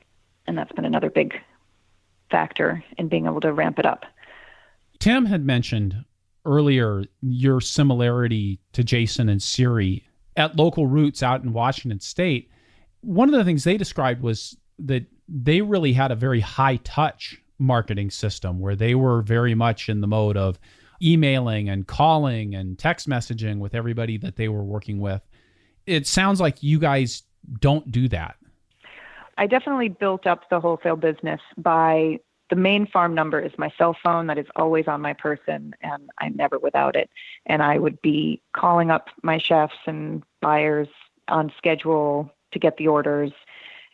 And that's been another big factor in being able to ramp it up. Tim had mentioned earlier your similarity to Jason and Siri at Local Roots out in Washington State. One of the things they described was that they really had a very high-touch marketing system where they were very much in the mode of emailing and calling and text messaging with everybody that they were working with. It sounds like you guys don't do that. I definitely built up the wholesale business by the main farm number is my cell phone that is always on my person, and I'm never without it. And I would be calling up my chefs and buyers on schedule to get the orders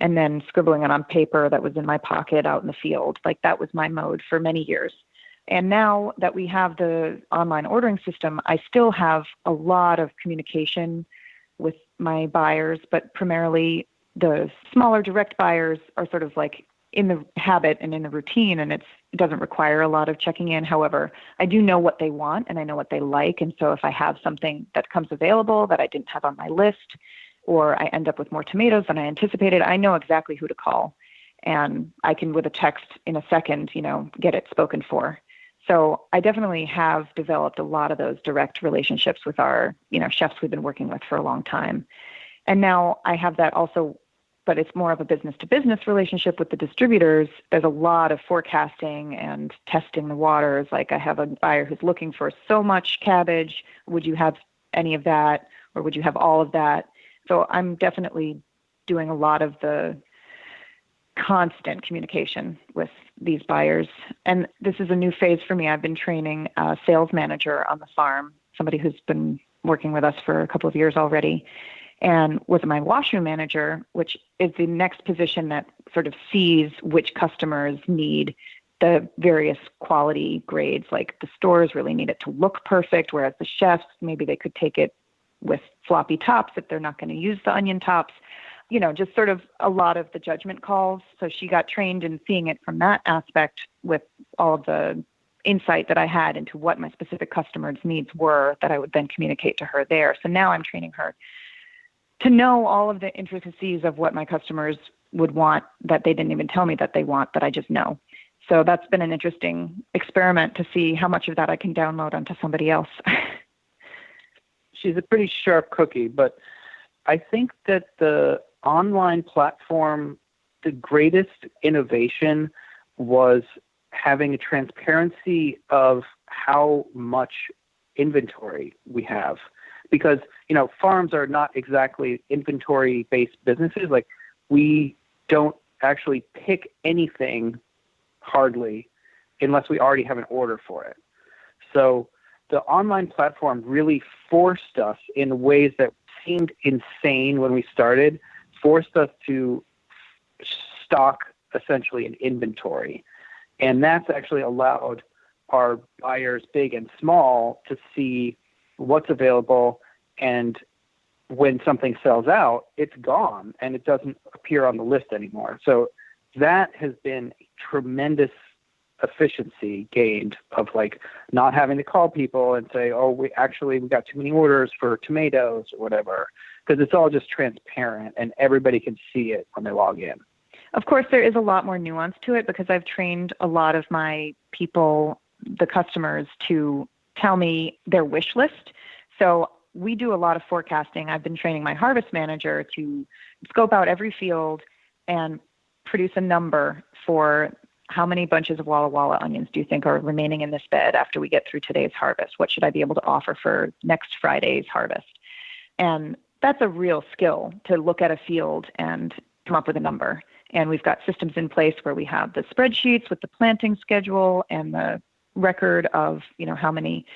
and then scribbling it on paper that was in my pocket out in the field. Like that was my mode for many years. And now that we have the online ordering system, I still have a lot of communication with my buyers, but primarily the smaller direct buyers are sort of like in the habit and in the routine, and it doesn't require a lot of checking in. However, I do know what they want and I know what they like. And so if I have something that comes available that I didn't have on my list, or I end up with more tomatoes than I anticipated, I know exactly who to call. And I can, with a text in a second, get it spoken for. So I definitely have developed a lot of those direct relationships with our, chefs we've been working with for a long time. And now I have that also, but it's more of a business-to-business relationship with the distributors. There's a lot of forecasting and testing the waters. Like I have a buyer who's looking for so much cabbage. Would you have any of that? Or would you have all of that? So I'm definitely doing a lot of the constant communication with these buyers. And this is a new phase for me. I've been training a sales manager on the farm, somebody who's been working with us for a couple of years already, and was my washroom manager, which is the next position that sort of sees which customers need the various quality grades. Like the stores really need it to look perfect, whereas the chefs, maybe they could take it with floppy tops if they're not going to use the onion tops, just sort of a lot of the judgment calls. So she got trained in seeing it from that aspect with all of the insight that I had into what my specific customers' needs were that I would then communicate to her there. So now I'm training her to know all of the intricacies of what my customers would want that they didn't even tell me that they want, that I just know. So that's been an interesting experiment to see how much of that I can download onto somebody else. She's a pretty sharp cookie, but I think that the online platform, the greatest innovation was having a transparency of how much inventory we have. Because, farms are not exactly inventory-based businesses. Like, we don't actually pick anything hardly unless we already have an order for it. So the online platform really forced us in ways that seemed insane when we started, forced us to stock essentially an inventory. And that's actually allowed our buyers, big and small, to see what's available. And when something sells out, it's gone and it doesn't appear on the list anymore. So that has been tremendous efficiency gained of like not having to call people and say, oh, we got too many orders for tomatoes or whatever, because it's all just transparent and everybody can see it when they log in. Of course, there is a lot more nuance to it because I've trained a lot of my people, the customers, to tell me their wish list. So we do a lot of forecasting. I've been training my harvest manager to scope out every field and produce a number for how many bunches of Walla Walla onions do you think are remaining in this bed after we get through today's harvest? What should I be able to offer for next Friday's harvest? And that's a real skill to look at a field and come up with a number. And we've got systems in place where we have the spreadsheets with the planting schedule and the record of, how many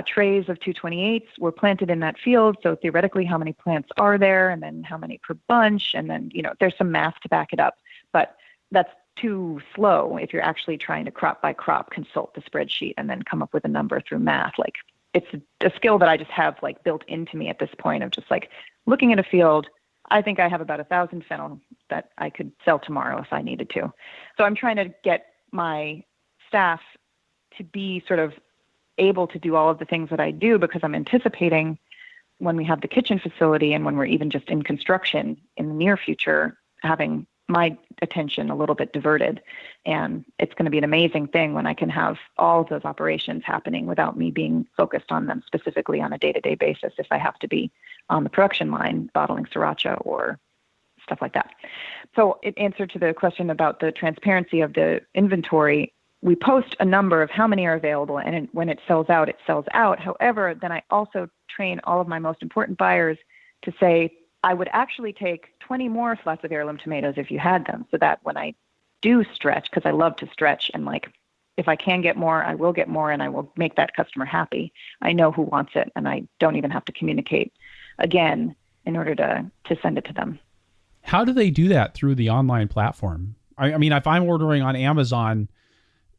trays of 228s were planted in that field. So theoretically, how many plants are there, and then how many per bunch. And then, there's some math to back it up. But that's too slow if you're actually trying to crop by crop consult the spreadsheet and then come up with a number through math. Like, it's a skill that I just have like built into me at this point of just like looking at a field. I think I have about 1,000 fennel that I could sell tomorrow if I needed to. So I'm trying to get my staff to be sort of able to do all of the things that I do, because I'm anticipating when we have the kitchen facility and when we're even just in construction in the near future, having my attention a little bit diverted. And it's going to be an amazing thing when I can have all of those operations happening without me being focused on them specifically on a day-to-day basis if I have to be on the production line bottling sriracha or stuff like that. So in answer to the question about the transparency of the inventory, we post a number of how many are available, and when it sells out, it sells out. However, then I also train all of my most important buyers to say, I would actually take 20 more flats of heirloom tomatoes if you had them, so that when I do stretch, because I love to stretch, and like if I can get more, I will get more, and I will make that customer happy. I know who wants it, and I don't even have to communicate again in order to send it to them. How do they do that through the online platform? I mean, if I'm ordering on Amazon,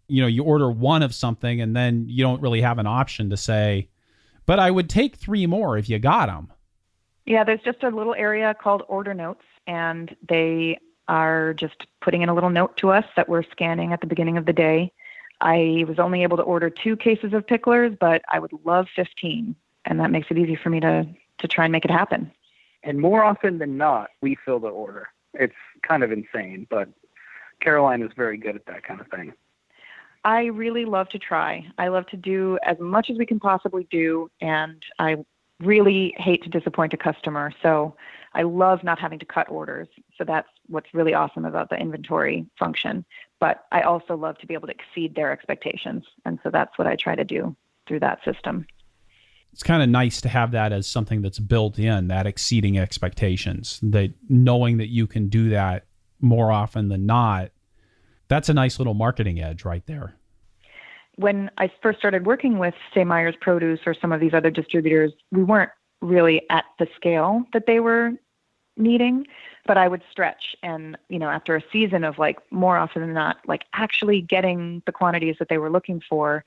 you order one of something and then you don't really have an option to say, but I would take 3 more if you got them. Yeah, there's just a little area called order notes, and they are just putting in a little note to us that we're scanning at the beginning of the day. I was only able to order 2 cases of picklers, but I would love 15, and that makes it easy for me to try and make it happen. And more often than not, we fill the order. It's kind of insane, but Caroline is very good at that kind of thing. I really love to try. I love to do as much as we can possibly do, and I really hate to disappoint a customer. So I love not having to cut orders. So that's what's really awesome about the inventory function. But I also love to be able to exceed their expectations. And so that's what I try to do through that system. It's kind of nice to have that as something that's built in, that exceeding expectations, that knowing that you can do that more often than not. That's a nice little marketing edge right there. When I first started working with, say, Myers Produce or some of these other distributors, we weren't really at the scale that they were needing, but I would stretch. And, after a season of more often than not, actually getting the quantities that they were looking for,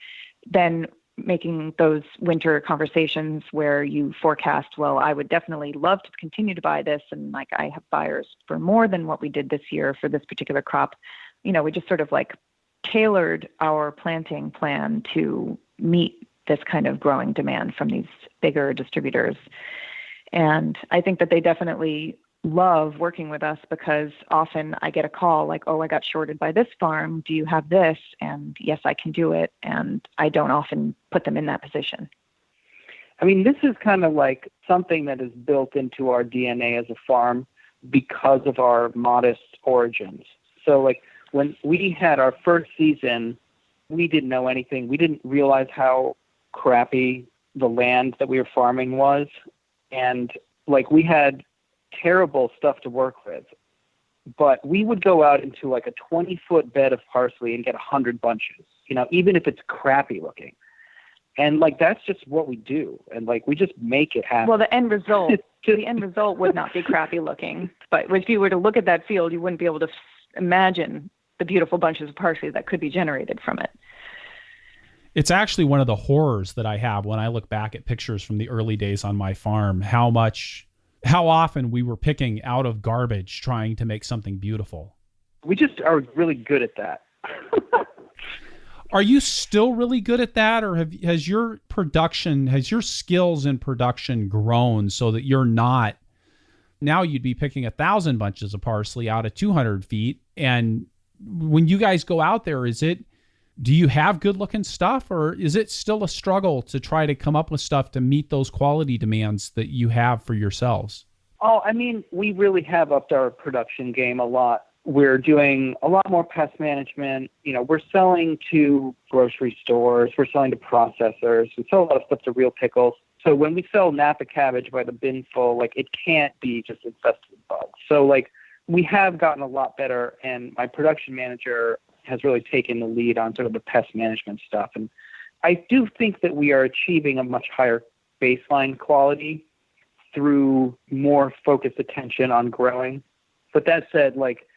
then making those winter conversations where you forecast, well, I would definitely love to continue to buy this. And like, I have buyers for more than what we did this year for this particular crop. We just sort of like tailored our planting plan to meet this kind of growing demand from these bigger distributors. And I think that they definitely love working with us because often I get a call like, oh, I got shorted by this farm. Do you have this? And yes, I can do it. And I don't often put them in that position. I mean, this is kind of like something that is built into our DNA as a farm because of our modest origins. So like when we had our first season, we didn't know anything. We didn't realize how crappy the land that we were farming was. And like we had terrible stuff to work with, but we would go out into like a 20-foot bed of parsley and get 100 bunches, even if it's crappy looking. And like, that's just what we do. And like, we just make it happen. Well, the end result would not be crappy looking, but if you were to look at that field, you wouldn't be able to imagine the beautiful bunches of parsley that could be generated from it. It's actually one of the horrors that I have when I look back at pictures from the early days on my farm, how often we were picking out of garbage trying to make something beautiful. We just are really good at that. Are you still really good at that, or has your skills in production grown so that you're not, now you'd be picking 1,000 bunches of parsley out of 200 feet. And when you guys go out there, do you have good looking stuff, or is it still a struggle to try to come up with stuff to meet those quality demands that you have for yourselves? Oh, I mean, we really have upped our production game a lot. We're doing a lot more pest management. We're selling to grocery stores. We're selling to processors. We sell a lot of stuff to Real Pickles. So when we sell Napa cabbage by the bin full, like it can't be just infested with bugs. So like we have gotten a lot better, and my production manager has really taken the lead on sort of the pest management stuff. And I do think that we are achieving a much higher baseline quality through more focused attention on growing. But that said, like,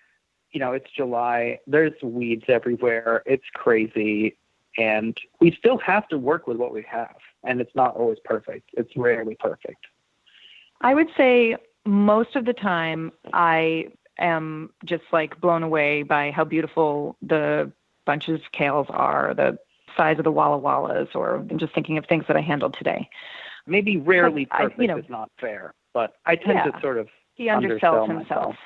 it's July, there's weeds everywhere. It's crazy. And we still have to work with what we have. And it's not always perfect. It's rarely perfect. I would say most of the time I am just like blown away by how beautiful the bunches of kales are, the size of the Walla Wallas, or I'm just thinking of things that I handled today. Maybe rarely perfect is not fair, but I tend to sort of he undersells himself.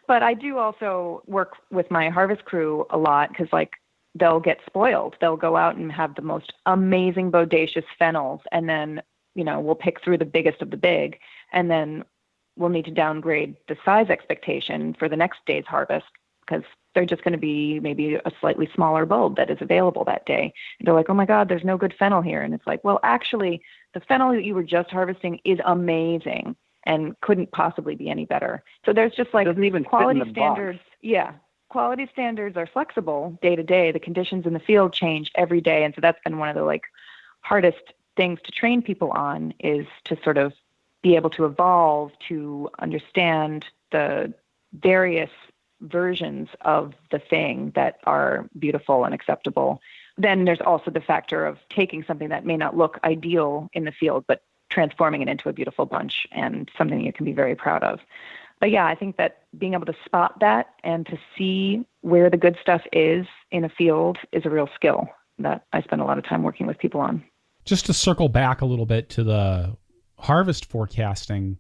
But I do also work with my harvest crew a lot because like they'll get spoiled. They'll go out and have the most amazing bodacious fennels, and then, we'll pick through the biggest of the big, and then we'll need to downgrade the size expectation for the next day's harvest because they're just going to be maybe a slightly smaller bulb that is available that day. And they're like, oh my God, there's no good fennel here. And it's like, well, actually, the fennel that you were just harvesting is amazing and couldn't possibly be any better. So there's just like quality standards. Yeah. Quality standards are flexible day to day. The conditions in the field change every day. And so that's been one of the like hardest things to train people on, is to sort of be able to evolve to understand the various versions of the thing that are beautiful and acceptable. Then there's also the factor of taking something that may not look ideal in the field, but transforming it into a beautiful bunch and something you can be very proud of. But yeah, I think that being able to spot that and to see where the good stuff is in a field is a real skill that I spend a lot of time working with people on. Just to circle back a little bit to the harvest forecasting,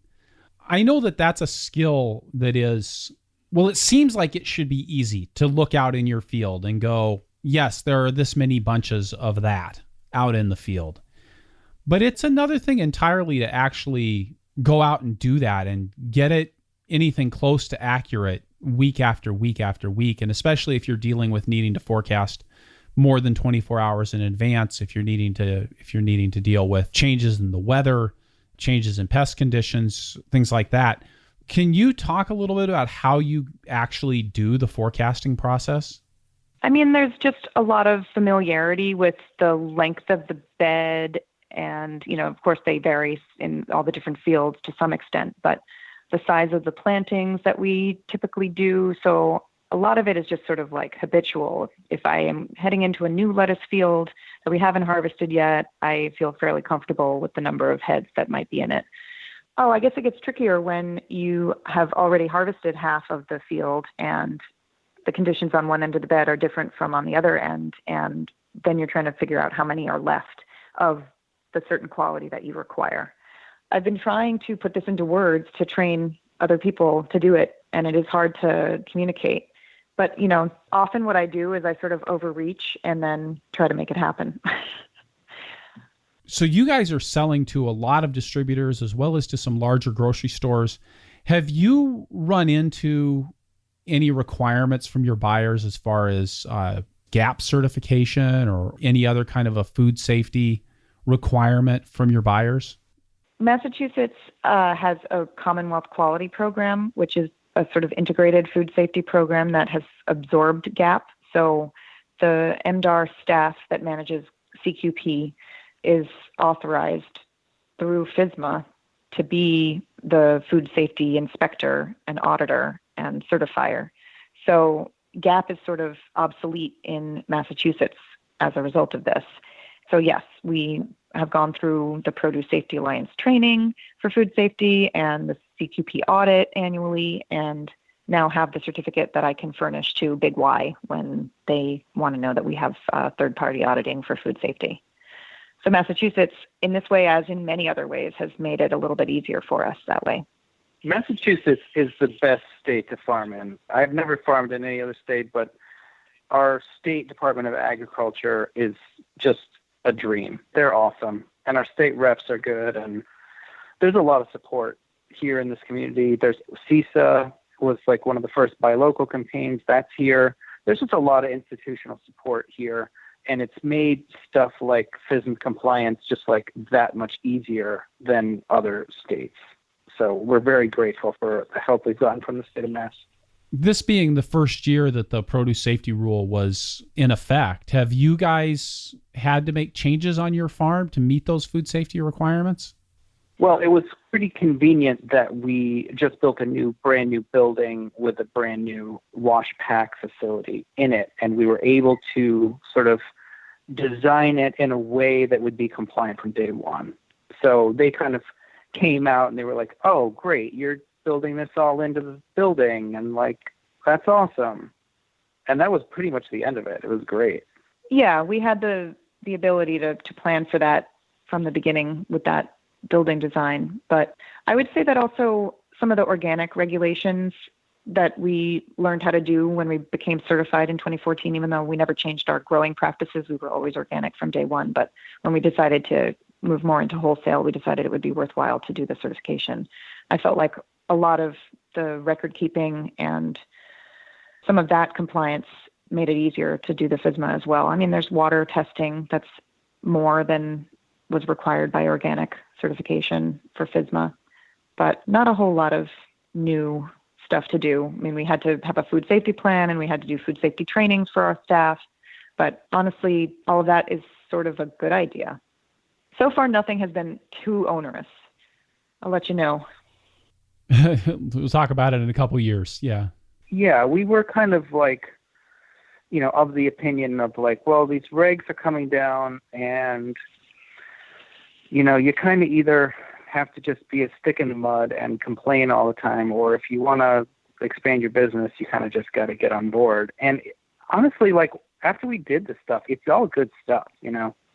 I know that that's a skill that is, well, it seems like it should be easy to look out in your field and go, yes, there are this many bunches of that out in the field. But it's another thing entirely to actually go out and do that and get it anything close to accurate week after week after week. And especially if you're dealing with needing to forecast more than 24 hours in advance, if you're needing to deal with changes in the weather, changes in pest conditions, things like that. Can you talk a little bit about how you actually do the forecasting process? I mean, there's just a lot of familiarity with the length of the bed. And, of course, they vary in all the different fields to some extent, but the size of the plantings that we typically do. So a lot of it is just sort of like habitual. If I am heading into a new lettuce field that we haven't harvested yet, I feel fairly comfortable with the number of heads that might be in it. Oh, I guess it gets trickier when you have already harvested half of the field and the conditions on one end of the bed are different from on the other end. And then you're trying to figure out how many are left of the certain quality that you require. I've been trying to put this into words to train other people to do it, and it is hard to communicate. But, often what I do is I sort of overreach and then try to make it happen. So you guys are selling to a lot of distributors as well as to some larger grocery stores. Have you run into any requirements from your buyers as far as GAP certification or any other kind of a food safety requirement from your buyers? Massachusetts has a Commonwealth Quality Program, which is a sort of integrated food safety program that has absorbed GAP. So the MDAR staff that manages CQP is authorized through FSMA to be the food safety inspector and auditor and certifier. So GAP is sort of obsolete in Massachusetts as a result of this. So yes, we have gone through the Produce Safety Alliance training for food safety and the CQP audit annually, and now have the certificate that I can furnish to Big Y when they want to know that we have third-party auditing for food safety. So Massachusetts, in this way, as in many other ways, has made it a little bit easier for us that way. Massachusetts is the best state to farm in. I've never farmed in any other state, but our state Department of Agriculture is just a dream. They're awesome. And our state reps are good. And there's a lot of support here in this community. There's CISA was like one of the first buy local campaigns. That's here. There's just a lot of institutional support here. And it's made stuff like FSMA compliance just like that much easier than other states. So we're very grateful for the help we've gotten from the state of Mass. This being the first year that the produce safety rule was in effect, have you guys had to make changes on your farm to meet those food safety requirements? Well, it was pretty convenient that we just built a brand new building with a brand new wash pack facility in it. And we were able to sort of design it in a way that would be compliant from day one. So they kind of came out and they were like, oh, great, you're building this all into the building. And like, that's awesome. And that was pretty much the end of it. It was great. Yeah, we had the ability to plan for that from the beginning with that building design. But I would say that also some of the organic regulations that we learned how to do when we became certified in 2014, even though we never changed our growing practices, we were always organic from day one. But when we decided to move more into wholesale, we decided it would be worthwhile to do the certification. I felt like a lot of the record keeping and some of that compliance made it easier to do the FSMA as well. I mean, there's water testing that's more than was required by organic certification for FSMA, but not a whole lot of new stuff to do. I mean, we had to have a food safety plan and we had to do food safety trainings for our staff, but honestly, all of that is sort of a good idea. So far, nothing has been too onerous. I'll let you know. We'll talk about it in a couple of years. Yeah. Yeah, we were kind of like, of the opinion of like, well, these regs are coming down and, you kind of either have to just be a stick in the mud and complain all the time, or if you want to expand your business, you kind of just got to get on board. And honestly, like after we did this stuff, it's all good stuff,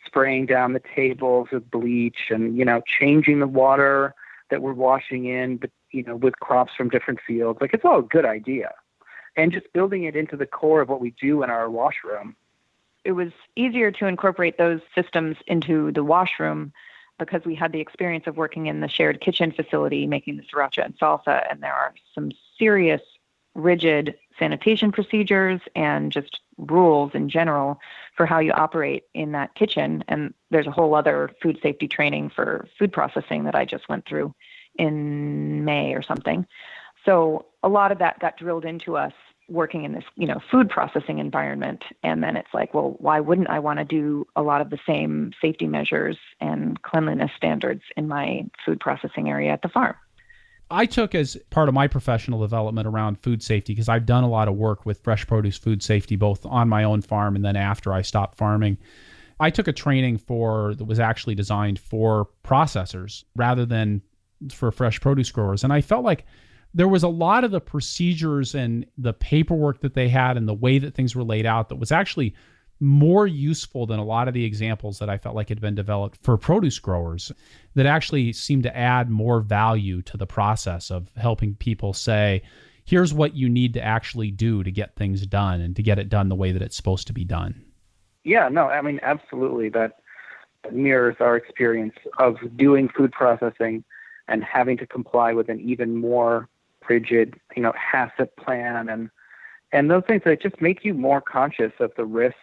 spraying down the tables with bleach and, changing the water that we're washing in, but, with crops from different fields. Like it's all a good idea. And just building it into the core of what we do in our washroom. It was easier to incorporate those systems into the washroom because we had the experience of working in the shared kitchen facility, making the sriracha and salsa. And there are some serious, rigid sanitation procedures and just rules in general for how you operate in that kitchen. And there's a whole other food safety training for food processing that I just went through in May or something. So a lot of that got drilled into us working in this, food processing environment. And then it's like, well, why wouldn't I want to do a lot of the same safety measures and cleanliness standards in my food processing area at the farm? I took as part of my professional development around food safety, because I've done a lot of work with fresh produce food safety, both on my own farm and then after I stopped farming. I took a training that was actually designed for processors rather than for fresh produce growers. And I felt like there was a lot of the procedures and the paperwork that they had and the way that things were laid out that was actually more useful than a lot of the examples that I felt like had been developed for produce growers, that actually seemed to add more value to the process of helping people say, here's what you need to actually do to get things done and to get it done the way that it's supposed to be done. Yeah, no, I mean, absolutely. That mirrors our experience of doing food processing and having to comply with an even more rigid, HACCP plan and those things that just make you more conscious of the risks,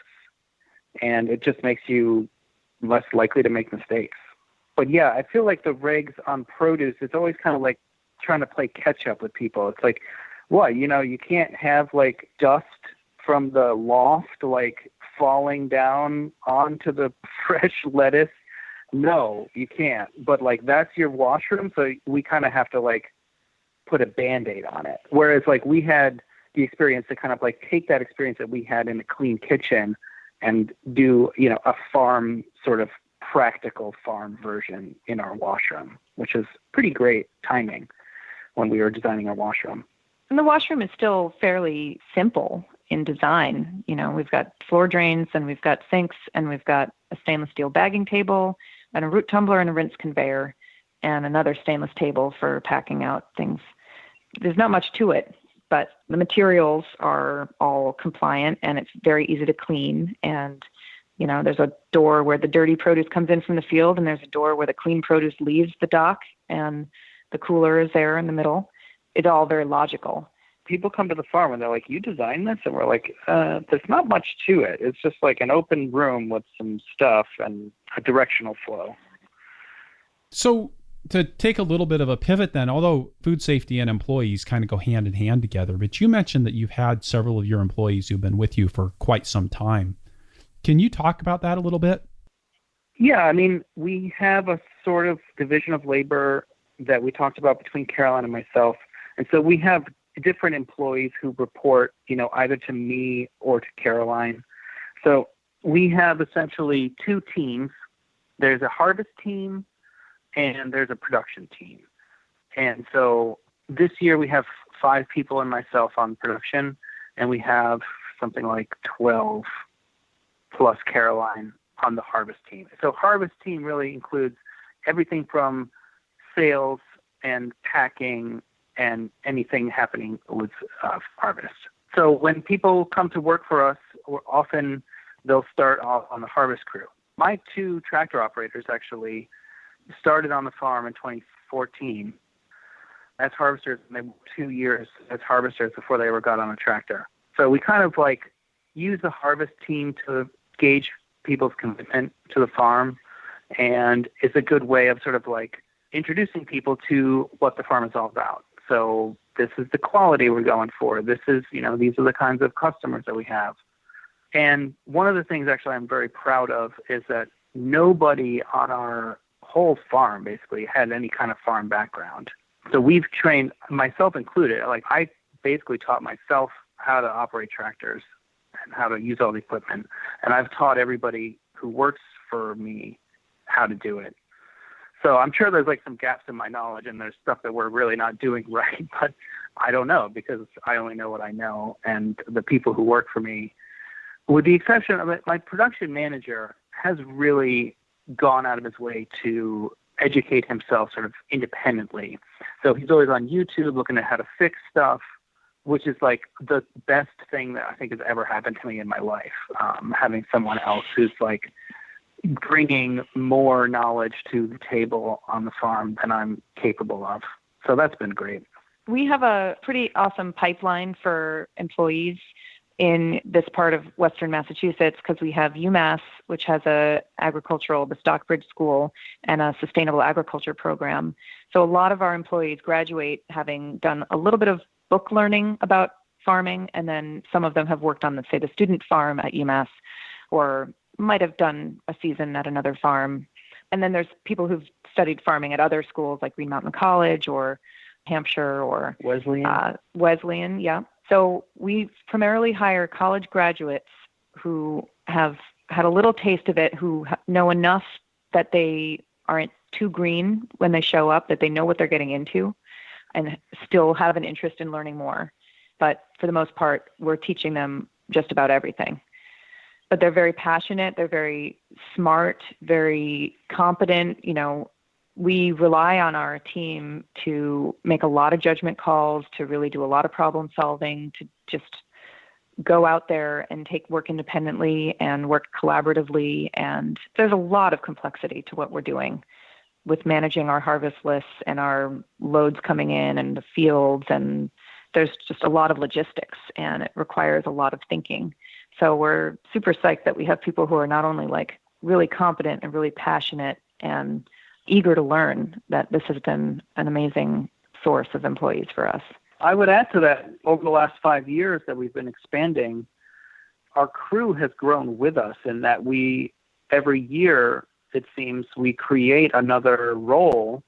and it just makes you less likely to make mistakes. But yeah, I feel like the regs on produce, it's always kind of like trying to play catch up with people. It's like, what, you can't have like dust from the loft like falling down onto the fresh lettuce. No, you can't. But like that's your washroom, so we kind of have to like put a Band-Aid on it. Whereas like we had the experience to kind of like take that experience that we had in a clean kitchen and do, a farm sort of practical farm version in our washroom, which is pretty great timing when we were designing our washroom. And the washroom is still fairly simple in design. We've got floor drains and we've got sinks and we've got a stainless steel bagging table and a root tumbler and a rinse conveyor and another stainless table for packing out things. There's not much to it, but the materials are all compliant and it's very easy to clean. And, there's a door where the dirty produce comes in from the field and there's a door where the clean produce leaves the dock and the cooler is there in the middle. It's all very logical. People come to the farm and they're like, you designed this? And we're like, there's not much to it. It's just like an open room with some stuff and a directional flow. So to take a little bit of a pivot then, although food safety and employees kind of go hand in hand together, but you mentioned that you've had several of your employees who've been with you for quite some time. Can you talk about that a little bit? Yeah, I mean, we have a sort of division of labor that we talked about between Caroline and myself. And so we have different employees who report, either to me or to Caroline. So we have essentially two teams. There's a harvest team and there's a production team. And so this year we have 5 people and myself on production, and we have something like 12 plus Caroline on the harvest team. So harvest team really includes everything from sales and packing and anything happening with harvest. So when people come to work for us, often they'll start off on the harvest crew. My 2 tractor operators actually started on the farm in 2014 as harvesters, and they worked 2 years as harvesters before they ever got on a tractor. So we kind of like use the harvest team to gauge people's commitment to the farm, and it's a good way of sort of like introducing people to what the farm is all about. So this is the quality we're going for. This is, these are the kinds of customers that we have. And one of the things actually I'm very proud of is that nobody on our whole farm basically had any kind of farm background. So we've trained, myself included, like I basically taught myself how to operate tractors and how to use all the equipment. And I've taught everybody who works for me how to do it. So I'm sure there's like some gaps in my knowledge and there's stuff that we're really not doing right, but I don't know because I only know what I know. And the people who work for me, with the exception of it, my production manager has really gone out of his way to educate himself sort of independently. So he's always on YouTube looking at how to fix stuff, which is like the best thing that I think has ever happened to me in my life. Having someone else who's like bringing more knowledge to the table on the farm than I'm capable of. So that's been great. We have a pretty awesome pipeline for employees in this part of Western Massachusetts because we have UMass, which has the Stockbridge School, and a sustainable agriculture program. So a lot of our employees graduate having done a little bit of book learning about farming, and then some of them have worked on, let's say, the student farm at UMass, or might have done a season at another farm. And then there's people who've studied farming at other schools like Green Mountain College or Hampshire or Wesleyan. Yeah. So we primarily hire college graduates who have had a little taste of it, who know enough that they aren't too green when they show up, that they know what they're getting into and still have an interest in learning more. But for the most part, we're teaching them just about everything. But they're very passionate. They're very smart, very competent. We rely on our team to make a lot of judgment calls, to really do a lot of problem solving, to just go out there and take work independently and work collaboratively. And there's a lot of complexity to what we're doing with managing our harvest lists and our loads coming in and the fields. And there's just a lot of logistics, and it requires a lot of thinking. So we're super psyched that we have people who are not only like really competent and really passionate and eager to learn, that this has been an amazing source of employees for us. I would add to that, over the last 5 years that we've been expanding, our crew has grown with us in that every year, it seems, we create another role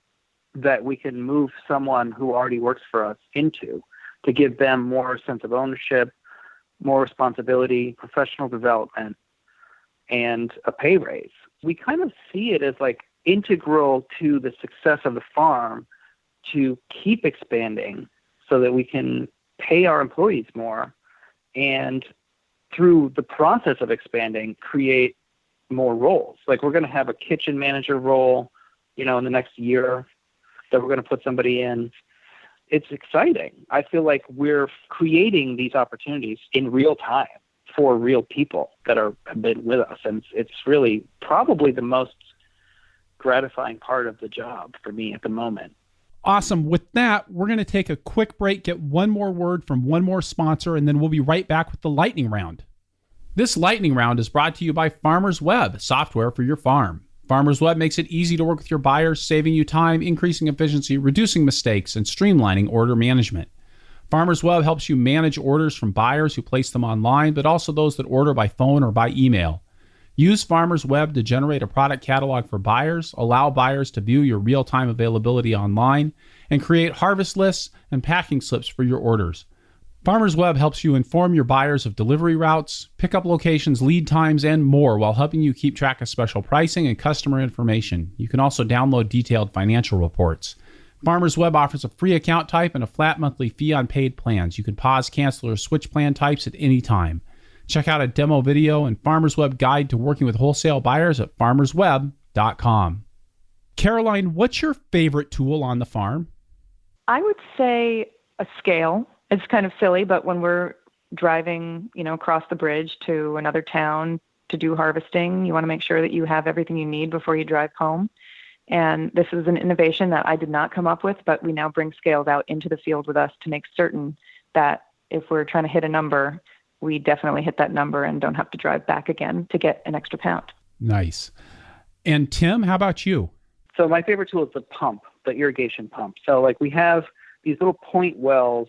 that we can move someone who already works for us into, to give them more sense of ownership, more responsibility, professional development, and a pay raise. We kind of see it as like integral to the success of the farm to keep expanding so that we can pay our employees more, and through the process of expanding, create more roles. Like we're going to have a kitchen manager role, in the next year that we're going to put somebody in. It's exciting. I feel like we're creating these opportunities in real time for real people that have been with us. And it's really probably the most gratifying part of the job for me at the moment. Awesome. With that, we're going to take a quick break, get one more word from one more sponsor, and then we'll be right back with the lightning round. This lightning round is brought to you by Farmers Web, software for your farm. Farmers Web makes it easy to work with your buyers, saving you time, increasing efficiency, reducing mistakes, and streamlining order management. Farmers Web helps you manage orders from buyers who place them online, but also those that order by phone or by email. Use Farmers Web to generate a product catalog for buyers, allow buyers to view your real-time availability online, and create harvest lists and packing slips for your orders. Farmers Web helps you inform your buyers of delivery routes, pickup locations, lead times, and more while helping you keep track of special pricing and customer information. You can also download detailed financial reports. Farmers Web offers a free account type and a flat monthly fee on paid plans. You can pause, cancel, or switch plan types at any time. Check out a demo video and Farmers Web guide to working with wholesale buyers at farmersweb.com. Caroline, what's your favorite tool on the farm? I would say a scale. It's kind of silly, but when we're driving, across the bridge to another town to do harvesting, you want to make sure that you have everything you need before you drive home. And this is an innovation that I did not come up with, but we now bring scales out into the field with us to make certain that if we're trying to hit a number, we definitely hit that number and don't have to drive back again to get an extra pound. Nice. And Tim, how about you? So my favorite tool is the pump, the irrigation pump. So we have these little point wells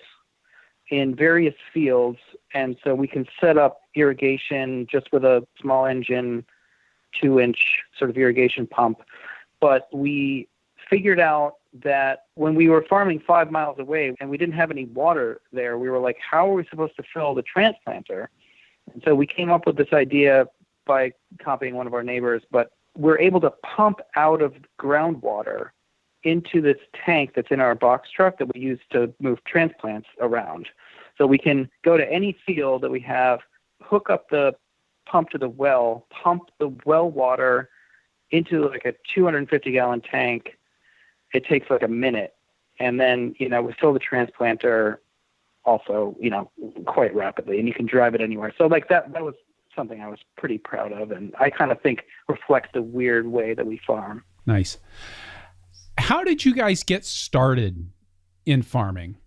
in various fields, and so we can set up irrigation just with a small engine, 2-inch sort of irrigation pump. But we figured out that when we were farming 5 miles away and we didn't have any water there, we were like, how are we supposed to fill the transplanter? And so we came up with this idea by copying one of our neighbors, but we're able to pump out of groundwater into this tank that's in our box truck that we use to move transplants around. So we can go to any field that we have, hook up the pump to the well, pump the well water into a 250-gallon tank. It takes a minute. And then, we fill the transplanter also, quite rapidly, and you can drive it anywhere. So that was something I was pretty proud of, and I kind of think reflects the weird way that we farm. Nice. How did you guys get started in farming?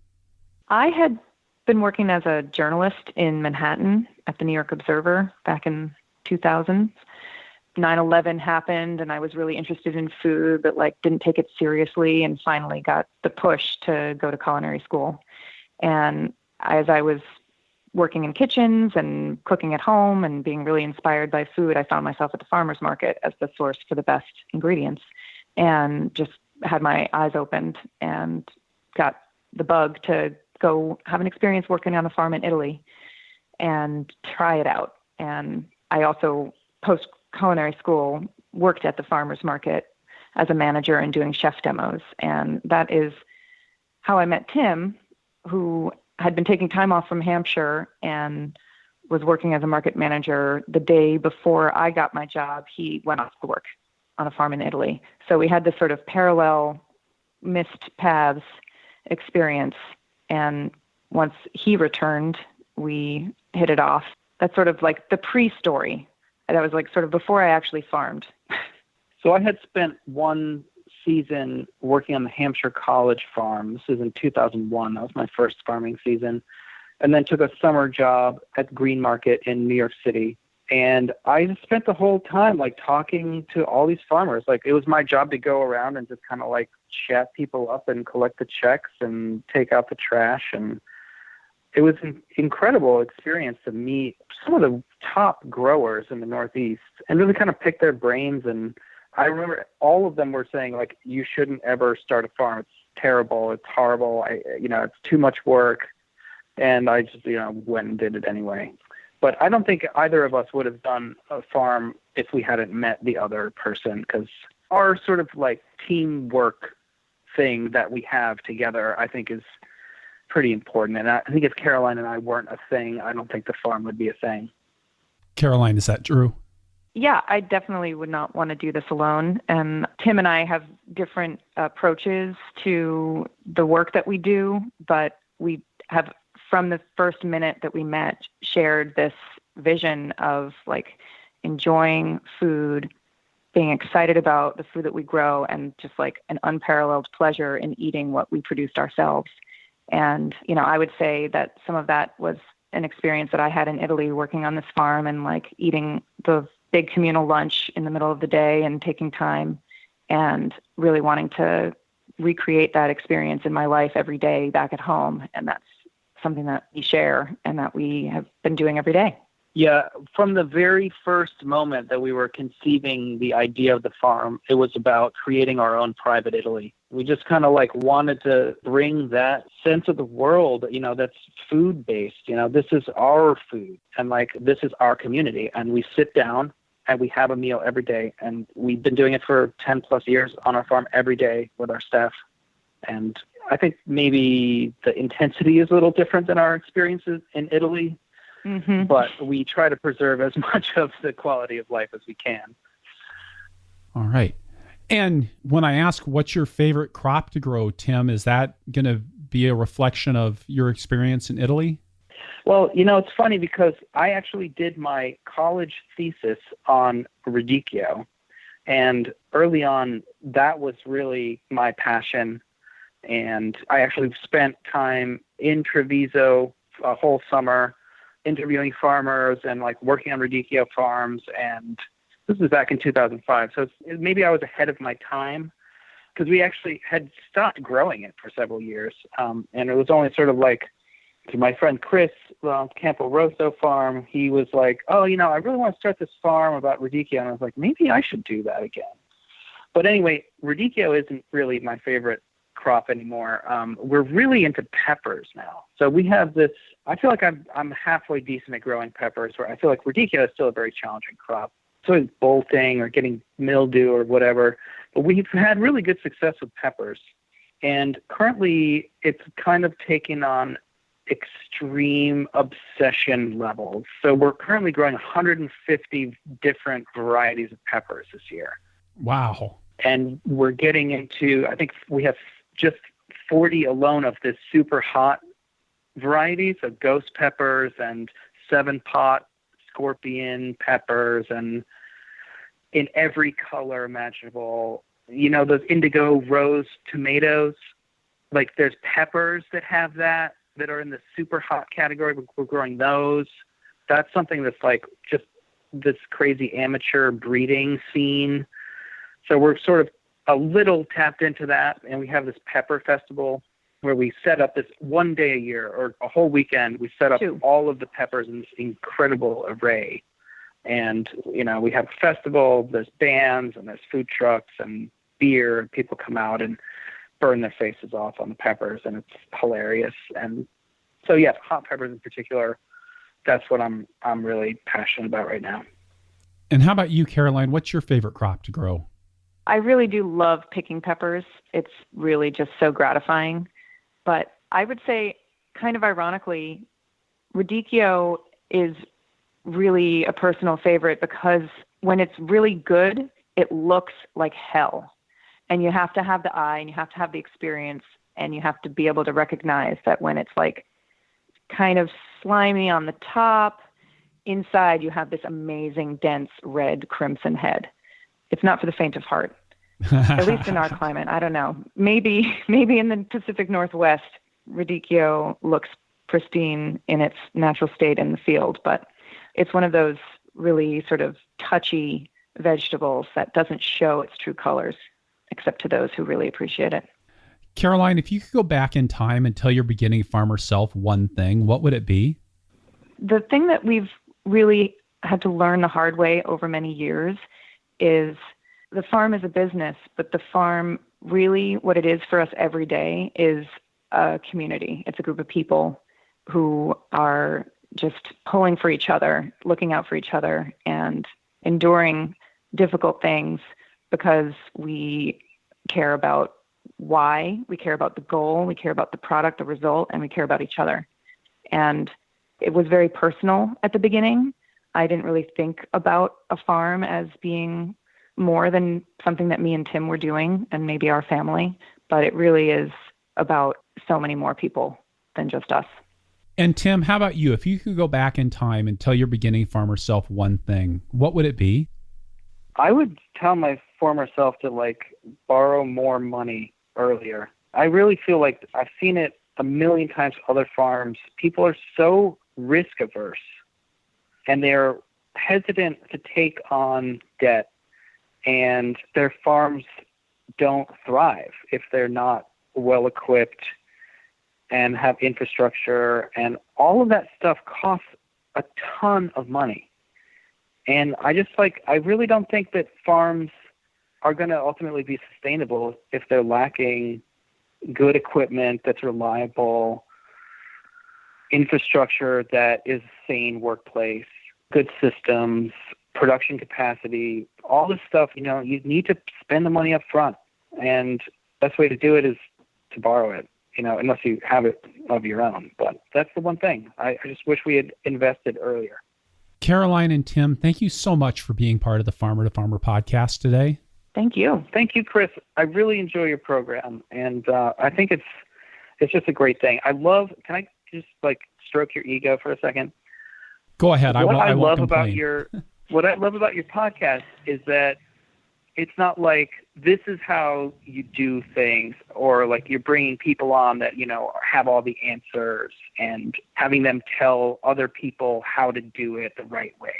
I had been working as a journalist in Manhattan at the New York Observer back in 2000. 9/11 happened, and I was really interested in food, but didn't take it seriously, and finally got the push to go to culinary school. And as I was working in kitchens and cooking at home and being really inspired by food, I found myself at the farmer's market as the source for the best ingredients, and just had my eyes opened and got the bug to go have an experience working on a farm in Italy and try it out. And I also, post-culinary school, worked at the farmer's market as a manager and doing chef demos. And that is how I met Tim, who had been taking time off from Hampshire and was working as a market manager. The day before I got my job, he went off to work on a farm in Italy. So we had this sort of parallel missed paths experience. And once he returned, we hit it off. That's sort of like the pre-story. That was like sort of before I actually farmed. So I had spent one season working on the Hampshire College farm. This is in 2001. That was my first farming season. And then took a summer job at the Green Market in New York City. And I just spent the whole time like talking to all these farmers. Like it was my job to go around and just kind of like chat people up and collect the checks and take out the trash. And it was an incredible experience to meet some of the top growers in the Northeast and really kind of pick their brains. And I remember all of them were saying like, you shouldn't ever start a farm. It's terrible. It's horrible. It's too much work. And I just, went and did it anyway. But I don't think either of us would have done a farm if we hadn't met the other person, because our sort of like teamwork thing that we have together, I think is pretty important. And I think if Caroline and I weren't a thing, I don't think the farm would be a thing. Caroline, is that true? Yeah, I definitely would not want to do this alone. And Tim and I have different approaches to the work that we do, but we have, from the first minute that we met, shared this vision of like enjoying food, being excited about the food that we grow, and just like an unparalleled pleasure in eating what we produced ourselves. And, I would say that some of that was an experience that I had in Italy working on this farm and like eating the big communal lunch in the middle of the day and taking time and really wanting to recreate that experience in my life every day back at home. And that's something that we share and that we have been doing every day. Yeah, from the very first moment that we were conceiving the idea of the farm, it was about creating our own private Italy. We just kind of like wanted to bring that sense of the world, that's food-based. This is our food and like this is our community. And we sit down and we have a meal every day. And we've been doing it for 10 plus years on our farm every day with our staff. And I think maybe the intensity is a little different than our experiences in Italy. Mm-hmm. But we try to preserve as much of the quality of life as we can. All right. And when I ask what's your favorite crop to grow, Tim, is that going to be a reflection of your experience in Italy? Well, it's funny because I actually did my college thesis on radicchio. And early on, that was really my passion. And I actually spent time in Treviso a whole summer interviewing farmers and like working on radicchio farms. And this was back in 2005. So maybe I was ahead of my time because we actually had stopped growing it for several years. And it was only sort of like to my friend Chris, Campo Rosso farm, he was like, I really want to start this farm about radicchio. And I was like, maybe I should do that again. But anyway, radicchio isn't really my favorite crop anymore. We're really into peppers now. So we have this, I feel like I'm halfway decent at growing peppers, where I feel like radicchio is still a very challenging crop. So it's bolting or getting mildew or whatever, but we've had really good success with peppers. And currently it's kind of taken on extreme obsession levels. So we're currently growing 150 different varieties of peppers this year. Wow. And we're getting into, I think we have just 40 alone of this super hot varieties of ghost peppers and 7-pot scorpion peppers, and in every color imaginable. Those indigo rose tomatoes, like there's peppers that have that are in the super hot category. We're growing those. That's something that's like just this crazy amateur breeding scene. So we're sort of a little tapped into that, and we have this pepper festival where we set up this one day a year or a whole weekend. We set up all of the peppers in this incredible array. And, we have a festival, there's bands and there's food trucks and beer, and people come out. burn their faces off on the peppers, and it's hilarious. And so, yes, hot peppers in particular, that's what I'm really passionate about right now. And how about you, Caroline? What's your favorite crop to grow? I really do love picking peppers. It's really just so gratifying. But I would say, kind of ironically, radicchio is really a personal favorite because when it's really good, it looks like hell. And you have to have the eye, and you have to have the experience, and you have to be able to recognize that when it's like kind of slimy on the top, inside you have this amazing, dense, red crimson head. It's not for the faint of heart, at least in our climate. I don't know. Maybe in the Pacific Northwest, radicchio looks pristine in its natural state in the field, but it's one of those really sort of touchy vegetables that doesn't show its true colors, except to those who really appreciate it. Caroline, if you could go back in time and tell your beginning farmer self one thing, what would it be? The thing that we've really had to learn the hard way over many years is the farm is a business, but the farm really, what it is for us every day is a community. It's a group of people who are just pulling for each other, looking out for each other, and enduring difficult things because we care about why, we care about the goal, we care about the product, the result, and we care about each other. And it was very personal at the beginning. I didn't really think about a farm as being more than something that me and Tim were doing and maybe our family, but it really is about so many more people than just us. And Tim, how about you? If you could go back in time and tell your beginning farmer self one thing, what would it be? I would tell my former self to borrow more money earlier. I really feel like I've seen it a million times with other farms. People are so risk averse and they're hesitant to take on debt, and their farms don't thrive if they're not well equipped and have infrastructure, and all of that stuff costs a ton of money. And I really don't think that farms are going to ultimately be sustainable if they're lacking good equipment that's reliable, infrastructure that is a sane workplace, good systems, production capacity, all this stuff. You need to spend the money up front. And the best way to do it is to borrow it, unless you have it of your own. But that's the one thing. I just wish we had invested earlier. Caroline and Tim, thank you so much for being part of the Farmer to Farmer podcast today. Thank you. Thank you, Chris. I really enjoy your program, and I think it's just a great thing. Can I just stroke your ego for a second? Go ahead. What I love about your podcast is that it's not like this is how you do things, or you're bringing people on that, have all the answers and having them tell other people how to do it the right way.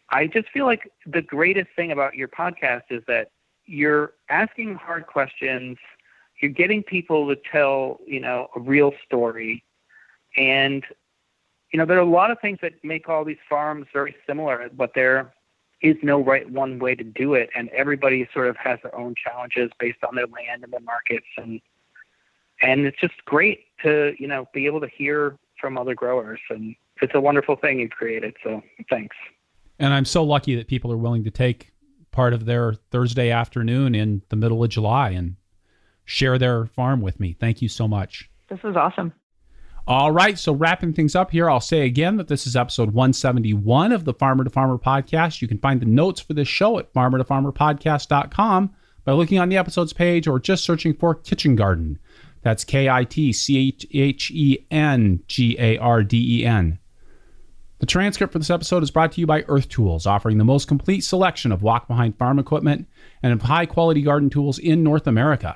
I just feel like the greatest thing about your podcast is that you're asking hard questions. You're getting people to tell, a real story. And, there are a lot of things that make all these farms very similar, but there is no right one way to do it. And everybody sort of has their own challenges based on their land and their markets. And it's just great to, be able to hear from other growers. And it's a wonderful thing you've created. So thanks. And I'm so lucky that people are willing to take part of their Thursday afternoon in the middle of July and share their farm with me. Thank you so much. This is awesome. All right, so wrapping things up here, I'll say again that this is episode 171 of the Farmer to Farmer podcast. You can find the notes for this show at farmertofarmerpodcast.com by looking on the episodes page or just searching for Kitchen Garden. That's KITCHENGARDEN. The transcript for this episode is brought to you by Earth Tools, offering the most complete selection of walk-behind farm equipment and of high-quality garden tools in North America.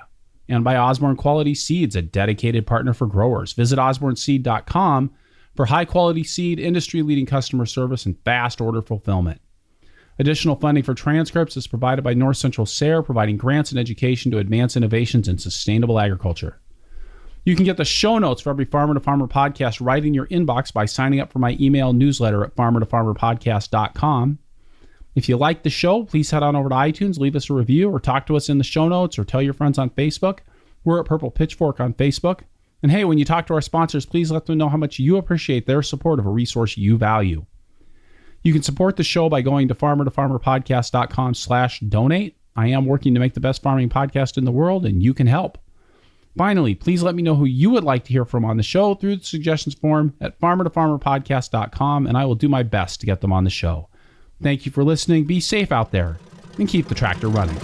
And by Osborne Quality Seeds, a dedicated partner for growers. Visit osborneseed.com for high-quality seed, industry-leading customer service, and fast order fulfillment. Additional funding for transcripts is provided by North Central SARE, providing grants and education to advance innovations in sustainable agriculture. You can get the show notes for every Farmer to Farmer podcast right in your inbox by signing up for my email newsletter at farmertofarmerpodcast.com. If you like the show, please head on over to iTunes, leave us a review, or talk to us in the show notes, or tell your friends on Facebook. We're at Purple Pitchfork on Facebook. And hey, when you talk to our sponsors, please let them know how much you appreciate their support of a resource you value. You can support the show by going to farmertofarmerpodcast.com/donate. I am working to make the best farming podcast in the world, and you can help. Finally, please let me know who you would like to hear from on the show through the suggestions form at farmertofarmerpodcast.com, and I will do my best to get them on the show. Thank you for listening. Be safe out there, and keep the tractor running.